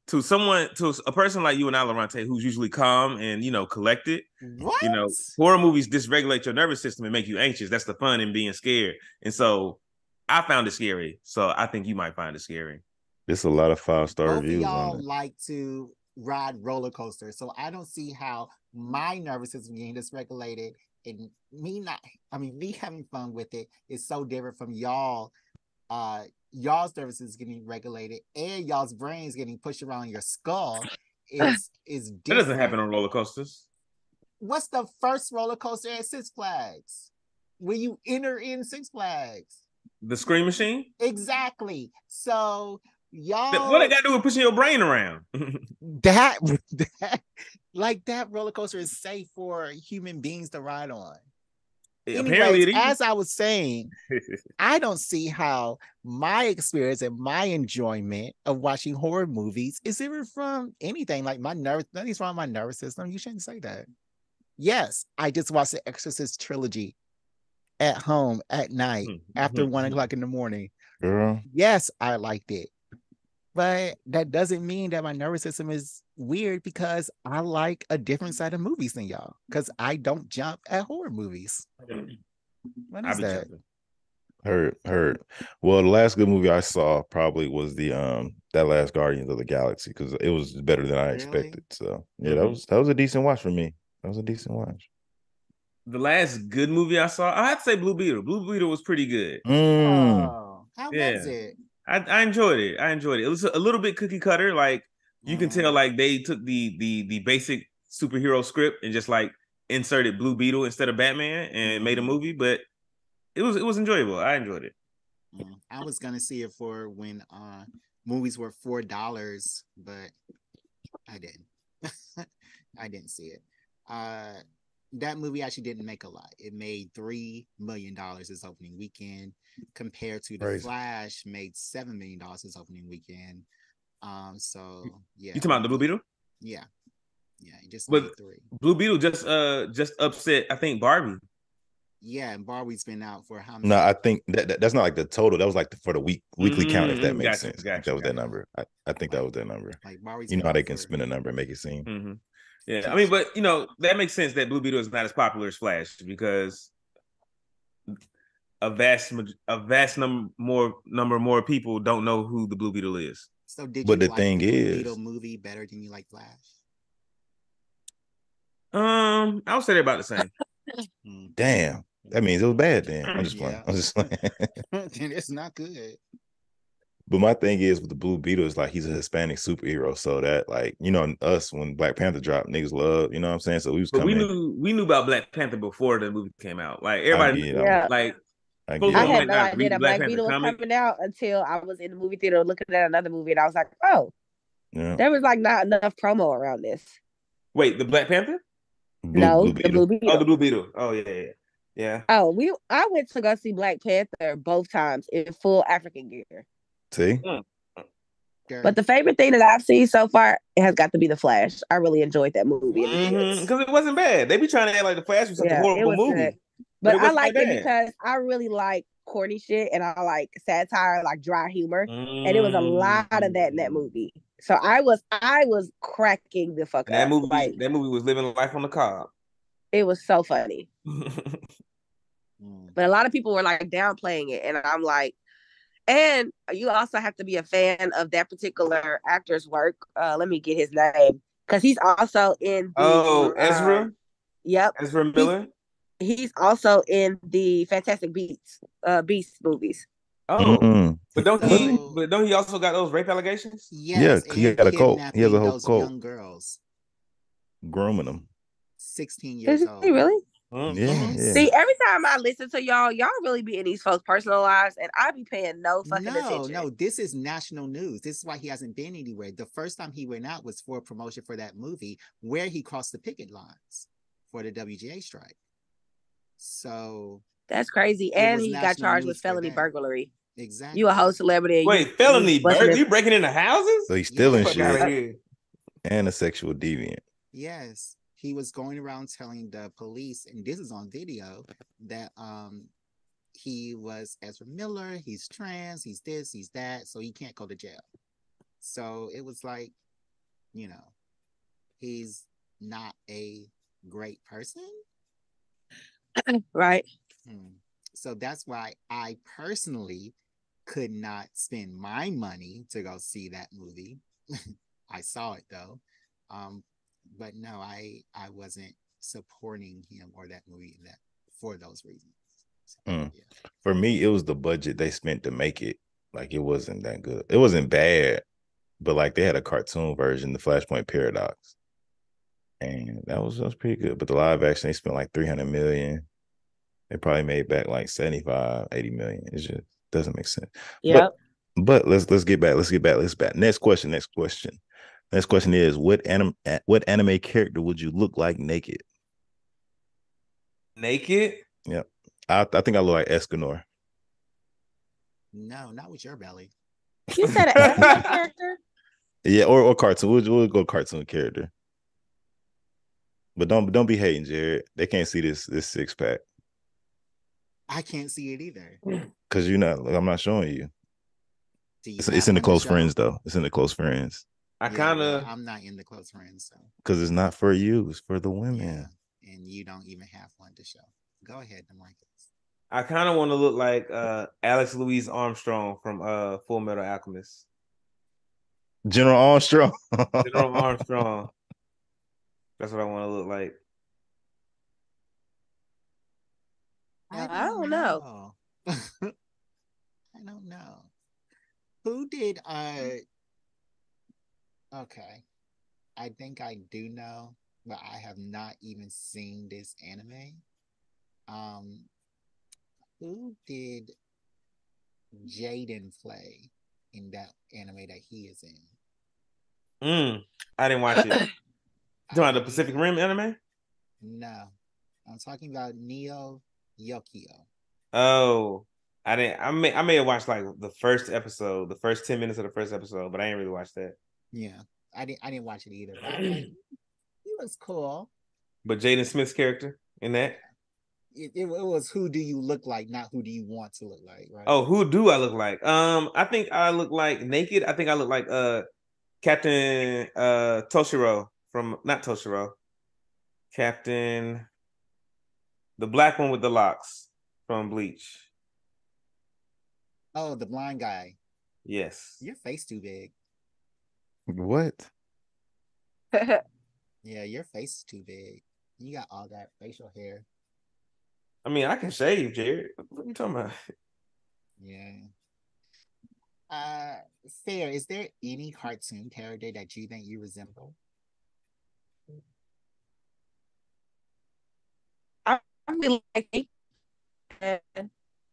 a person like you and I, Loronta, who's usually calm and collected. What? Horror movies dysregulate your nervous system and make you anxious. That's the fun in being scared. And so I found it scary. So I think you might find it scary. There's a lot of 5-star reviews. Both of y'all like to ride roller coasters, so I don't see how my nervous system getting dysregulated and me having fun with it is so different from y'all. Y'all's nervous is getting regulated and y'all's brains getting pushed around your skull is different. That doesn't happen on roller coasters. What's the first roller coaster at Six Flags? When you enter in Six Flags? The Scream Machine? Exactly. So y'all, what it got to do with pushing your brain around? that roller coaster is safe for human beings to ride on. Anyways, as I was saying, I don't see how my experience and my enjoyment of watching horror movies is different from anything. Like nothing's wrong with my nervous system. You shouldn't say that. Yes, I just watched the Exorcist trilogy at home at night after 1 o'clock in the morning. Girl. Yes, I liked it. But that doesn't mean that my nervous system is weird, because I like a different side of movies than y'all. Because I don't jump at horror movies. What is that? Heard. Well, the last good movie I saw probably was the that last Guardians of the Galaxy, because it was better than I expected. So yeah, that was a decent watch for me. That was a decent watch. The last good movie I saw, I had to say Blue Beetle. Blue Beetle was pretty good. Oh, how was it? I enjoyed it. It was a little bit cookie cutter. Like you can tell, like they took the basic superhero script and just like inserted Blue Beetle instead of Batman and made a movie. But it was enjoyable. I enjoyed it. I was gonna see it for when movies were $4, but I didn't. I didn't see it. That movie actually didn't make a lot. It made $3 million its opening weekend, compared to The Flash made $7 million its opening weekend. So yeah. You talking about the Blue Beetle? Yeah, it just made 3. Blue Beetle just upset, I think, Barbie. Yeah, and Barbie's been out for how many? No, I think that's not like the total. That was like for the weekly count, if that makes sense. That was that number. I think that was that number. Like Barbie's, how they can spin a number and make it seem. Yeah, I mean, but that makes sense that Blue Beetle is not as popular as Flash, because a vast number more people don't know who the Blue Beetle is. So did you like the Blue Beetle movie better than you like Flash? I would say they're about the same. Damn, that means it was bad then. I'm just playing. I'm just playing. Then it's not good. But my thing is with the Blue Beetle is like he's a Hispanic superhero, so that like us when Black Panther dropped, niggas love, you know what I'm saying? So we was coming. We knew about Black Panther before the movie came out. Like everybody, like I had no idea that Black Beetle was coming out until I was in the movie theater looking at another movie, and I was like, oh, there was like not enough promo around this. Wait, the Black Panther? The Blue Beetle. Oh, the Blue Beetle. Oh yeah. Oh, I went to go see Black Panther both times in full African gear. See? But the favorite thing that I've seen so far, it has got to be The Flash. I really enjoyed that movie. Because it wasn't bad. They be trying to act like The Flash was such a horrible movie. Good. But I liked it because I really like corny shit and I like satire, like dry humor. And it was a lot of that in that movie. So I was cracking the fuck And that up. movie, Like, that movie was living life on the cob. it was so funny. But a lot of people were like downplaying it, and I'm like, and you also have to be a fan of that particular actor's work. Let me get his name, because he's also in the Ezra. Yep, Ezra Miller. He's also in the Fantastic Beasts movies. Oh, but don't he? But don't he also got those rape allegations? Yes, yeah, he got a cult. He has a whole cult. Young girls, grooming them. 16 years old. He really? Yeah. See, every time I listen to y'all really be in these folks' personal lives, and I be paying no fucking attention. No, this is national news. This is why he hasn't been anywhere. The first time he went out was for promotion for that movie where he crossed the picket lines for the WGA strike. So that's crazy. And he got charged with felony burglary. Exactly. You a whole celebrity. Wait, felony burglary? You breaking into houses? So he's stealing shit. And a sexual deviant. Yes. He was going around telling the police, and this is on video, that he was Ezra Miller, he's trans, he's this, he's that, so he can't go to jail. So it was like, you know, he's not a great person. Right. So that's why I personally could not spend my money to go see that movie. I saw it though. But no, I wasn't supporting him or that movie for those reasons. So, yeah. For me, it was the budget they spent to make it. Like, it wasn't that good. It wasn't bad, but like they had a cartoon version, the Flashpoint Paradox, and that was pretty good. But the live action, they spent like $300 million. They probably made back like 75, 80 million. It just doesn't make sense. Yeah. But let's get back. Next question. Next question is, what anime character would you look like naked? Naked? Yep. I think I look like Escanor. No, not with your belly. You said an anime character? Yeah, or cartoon. We'll go cartoon character. But don't be hating, Jared. They can't see this six pack. I can't see it either. Because I'm not showing you. It's in the close friends though. It's in the close friends. I'm not in the close friends, so because it's not for you, it's for the women. Yeah, and you don't even have one to show. Go ahead, DeMarcus. I kind of want to look like Alex Louise Armstrong from Full Metal Alchemist. General Armstrong. General Armstrong. That's what I want to look like. I don't know. I don't know. Who did okay. I think I do know, but I have not even seen this anime. Who did Jaden play in that anime that he is in? I didn't watch it. You talking about the Pacific Rim anime? No. I'm talking about Neo Yokio. Oh. I didn't. I may have watched like the first episode, the first 10 minutes of the first episode, but I didn't really watch that. Yeah, I didn't watch it either. But I was like, he was cool. But Jaden Smith's character in that, it was who do you look like, not who do you want to look like, right? Oh, who do I look like? I think I look like naked. I think I look like Captain Toshiro from not Toshiro, Captain, the black one with the locks from Bleach. Oh, the blind guy. Yes. Your face too big. What? Yeah, your face is too big. You got all that facial hair. I mean, I can shave, Jared. What are you talking about? Yeah. Fair, is there any cartoon character that you think you resemble? I really like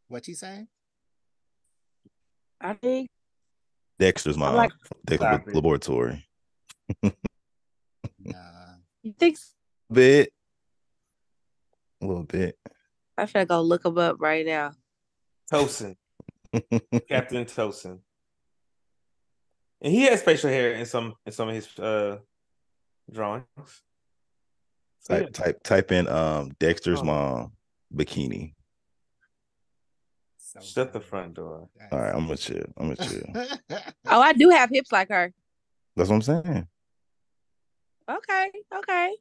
What you say? I think Dexter's mom. like, Dexter's laboratory. Nah. You think so? A little bit. I should go look him up right now. Tosin. Captain Tosin. And he has facial hair in some of his drawings. So, Type in Dexter's mom bikini. Shut the front door. All right, I'm gonna chill. Oh, I do have hips like her. That's what I'm saying. Okay.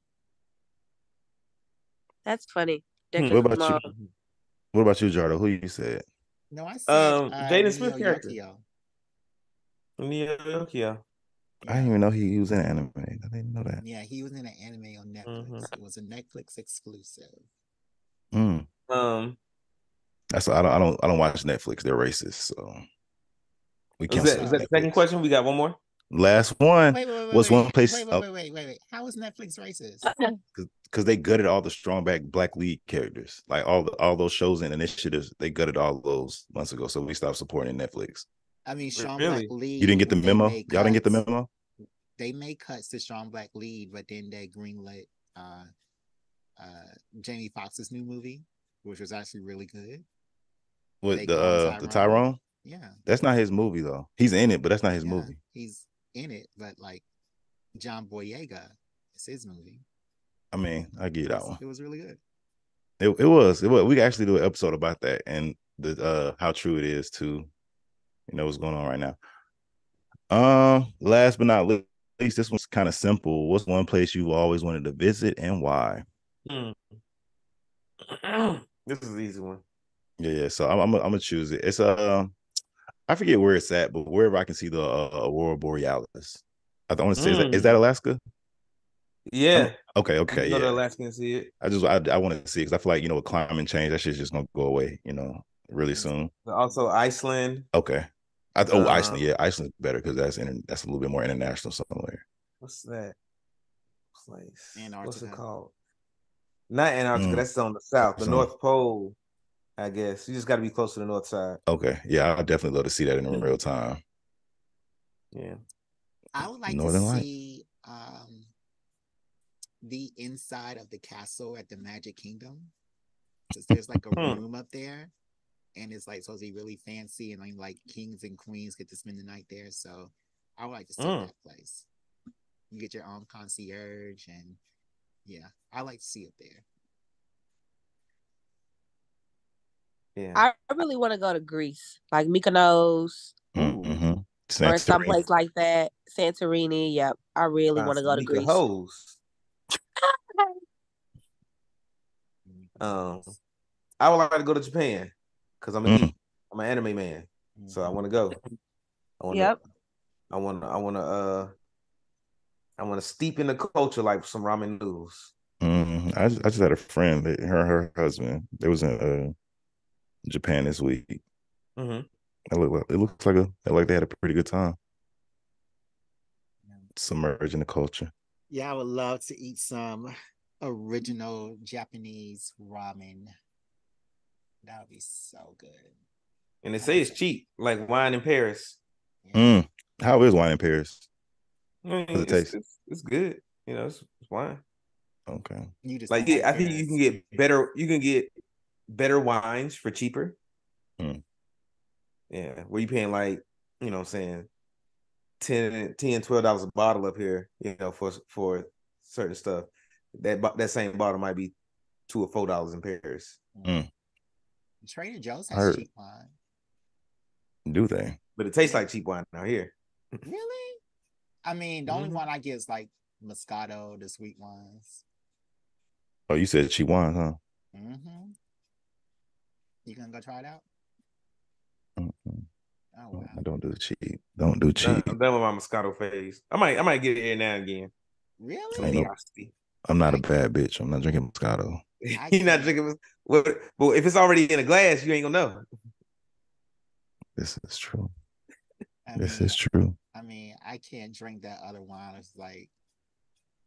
That's funny. What about you? What about you, Jardo? Who you said? No, I said Jaden Smith Neo character. Yokio. Neo Yokio. I didn't even know he was in anime. I didn't know that. Yeah, he was in an anime on Netflix. It was a Netflix exclusive. That's I don't watch Netflix. They're racist, so we can't. Was that the second question? We got one more. Last one. What's one place? Wait. How is Netflix racist? Because they gutted all the strong black lead characters, like all those shows and initiatives. They gutted all those months ago, so we stopped supporting Netflix. I mean, Strong Black Lead. You didn't get the memo. Y'all didn't get the memo. They made cuts to Strong Black Lead, but then they greenlit Jamie Foxx's new movie, which was actually really good. With the Tyrone? Yeah. That's not his movie though. He's in it, but that's not his movie. He's in it, but like John Boyega, it's his movie. I mean, I get that one. It was really good. It was. We could actually do an episode about that and the how true it is to what's going on right now. Last but not least, this one's kind of simple. What's one place you've always wanted to visit and why? This is an easy one. Yeah. So I'm gonna choose it. It's I forget where it's at, but wherever I can see the Aurora Borealis. I want to say is that Alaska? Yeah. Okay. Go to Alaska and see it. I want to see it because I feel like with climate change, that shit's just gonna go away. Really soon. Also Iceland. Okay. Iceland. Yeah, Iceland's better because that's a little bit more international somewhere. What's that place? Antarctica. What's it called? Not Antarctica. That's on the south. The North Pole, I guess. You just got to be close to the north side. Okay. Yeah, I'd definitely love to see that in real time. Yeah. I would like to see the inside of the castle at the Magic Kingdom. Because there's like a room up there. And it's like supposed to be really fancy, and like kings and queens get to spend the night there. So I would like to see that place. You get your own concierge, and I like to see it there. Yeah, I really want to go to Greece, like Mykonos, or some place like that. Santorini. Yep, I really want to go to Greece. I would like to go to Japan. Because I'm a geek. I'm an anime man. So I want to go. I want to steep in the culture like some ramen noodles. I just had a friend, her husband, they was in Japan this week. It looks like they had a pretty good time. Submerge in the culture. Yeah, I would love to eat some original Japanese ramen. That would be so good. And they say it's cheap, like wine in Paris. How is wine in Paris? I mean, it taste? It's good. It's wine. Okay. I think you can get better. You can get better wines for cheaper. Yeah, where you paying like what I'm saying, $10-$12 a bottle up here. For certain stuff. That same bottle might be $2 or $4 in Paris. Trader Joe's has cheap wine. Do they? But it tastes like cheap wine out here. Really? I mean, the only one I get is like Moscato, the sweet ones. Oh, you said cheap wine, huh? You gonna go try it out? Oh wow! Don't do cheap. Don't do cheap. I'm done with my Moscato phase. I might get it here now and again. Really? I'm not a bad bitch. I'm not drinking Moscato. You're not drinking. Well, if it's already in a glass, you ain't gonna know. This is true. This is true. I mean, I can't drink that other wine. It's like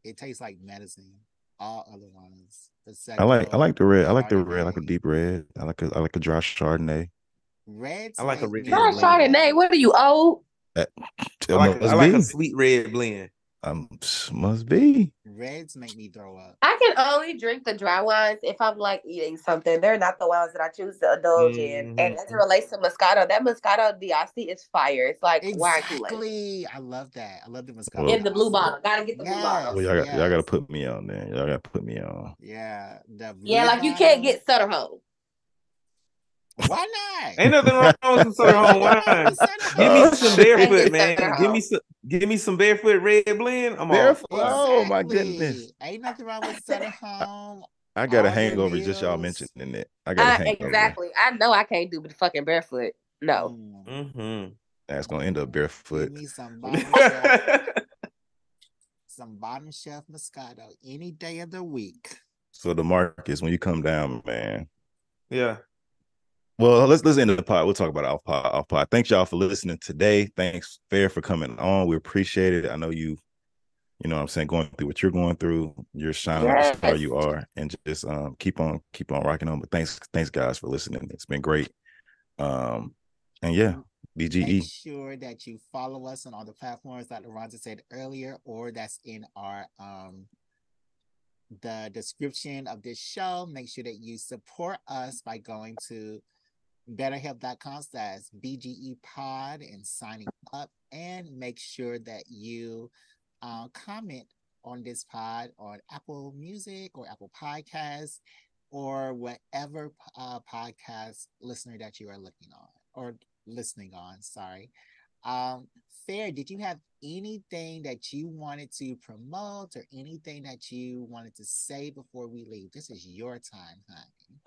it tastes like medicine. All other wines. I like the red. I like the red. I like a deep red. I like a dry Chardonnay. Reds. I like a red blend. Chardonnay. What are you old? I like a sweet red blend. Must be. Reds make me throw up. I can only drink the dry wines if I'm like eating something. They're not the ones that I choose to indulge in. And as it relates to Moscato, that Moscato D'Asti is fire. It's like wine Kool-Aid. I love that. I love the Moscato. In the blue bottle. Gotta get the blue bottle. Well, y'all gotta put me on there. Y'all gotta put me on. Yeah. Like you can't get Sutter Home. Why not? Ain't nothing wrong with some Sutter Home wine. Give me some barefoot, man. Give me some barefoot red blend. I'm all Barefoot. Oh my goodness. Ain't nothing wrong with Sutter Home. I got a hangover just y'all mentioning it. I got a hangover. Exactly. I know I can't do the fucking barefoot. No. That's gonna end up barefoot. Give me some bottom shelf Moscato any day of the week. So DeMarcus, when you come down, man. Yeah. Well, let's end the pod. We'll talk about it off pod. Thanks y'all for listening today. Thanks, Fair, for coming on. We appreciate it. I know you know what I'm saying, going through what you're going through. You're shining like the star you are, and just keep on rocking on. But thanks guys for listening. It's been great. And yeah, BGE. Make sure that you follow us on all the platforms that Loronta said earlier, or that's in our the description of this show. Make sure that you support us by going to betterhelp.com/BGE pod and signing up, and make sure that you comment on this pod on Apple Music or Apple Podcasts or whatever podcast listener that you are looking on or listening on. Sorry. Fair, did you have anything that you wanted to promote or anything that you wanted to say before we leave? This is your time, honey.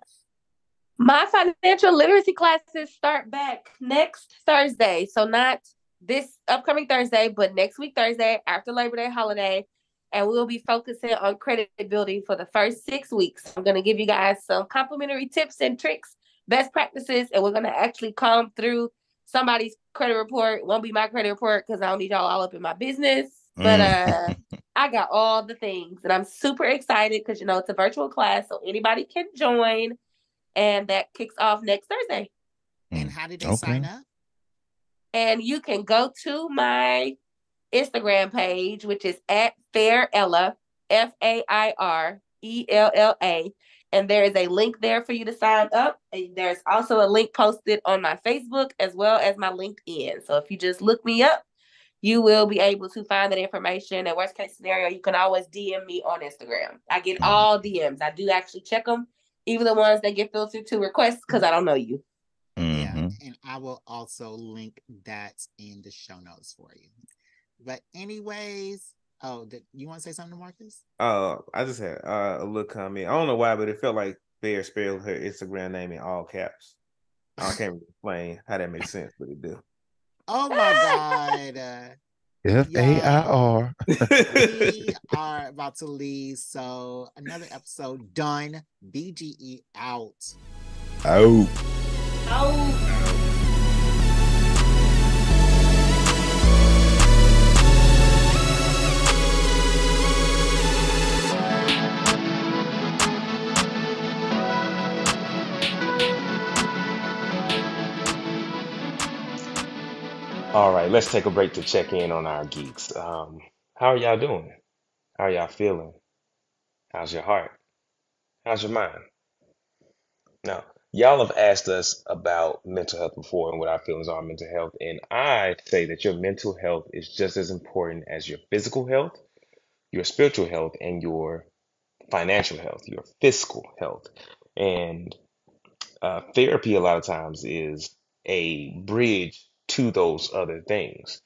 My financial literacy classes start back next Thursday. So not this upcoming Thursday, but next week, Thursday, after Labor Day holiday. And we'll be focusing on credit building for the first 6 weeks. I'm going to give you guys some complimentary tips and tricks, best practices, and we're going to actually come through somebody's credit report. It won't be my credit report because I don't need y'all all up in my business. But I got all the things, and I'm super excited because, you know, it's a virtual class, so anybody can join. And that kicks off next Thursday. And how did they sign up? And you can go to my Instagram page, which is at Fairella, FAIRELLA. And there is a link there for you to sign up. And there's also a link posted on my Facebook as well as my LinkedIn. So if you just look me up, you will be able to find that information. And worst case scenario, you can always DM me on Instagram. I get all DMs. I do actually check them, even the ones that get filtered to requests because I don't know you. Yeah, and I will also link that in the show notes for you. But anyways, you want to say something, Marcus? I just had a little comment. I don't know why, but it felt like Fair spelled her Instagram name in all caps. I can't really explain how that makes sense, but it do. Oh my God. FAIR. We are about to leave. So another episode done. BGE out. Out. All right, let's take a break to check in on our geeks. How are y'all doing? How are y'all feeling? How's your heart? How's your mind? Now, y'all have asked us about mental health before and what our feelings are on mental health. And I say that your mental health is just as important as your physical health, your spiritual health, and your financial health, your fiscal health. And therapy, a lot of times, is a bridge to those other things.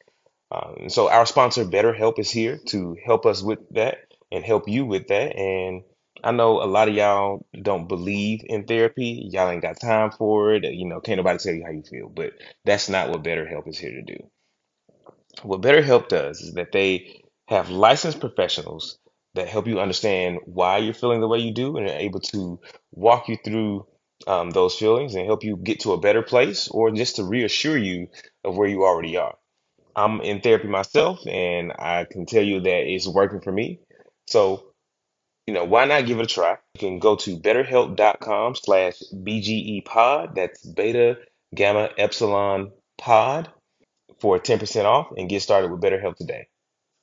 And so our sponsor, BetterHelp, is here to help us with that and help you with that. And I know a lot of y'all don't believe in therapy. Y'all ain't got time for it. You know, can't nobody tell you how you feel. But that's not what BetterHelp is here to do. What BetterHelp does is that they have licensed professionals that help you understand why you're feeling the way you do and are able to walk you through those feelings and help you get to a better place or just to reassure you of where you already are. I'm in therapy myself, and I can tell you that it's working for me. So, you know, why not give it a try? You can go to betterhelp.com/BGE pod. That's beta gamma epsilon pod for 10% off and get started with BetterHelp today.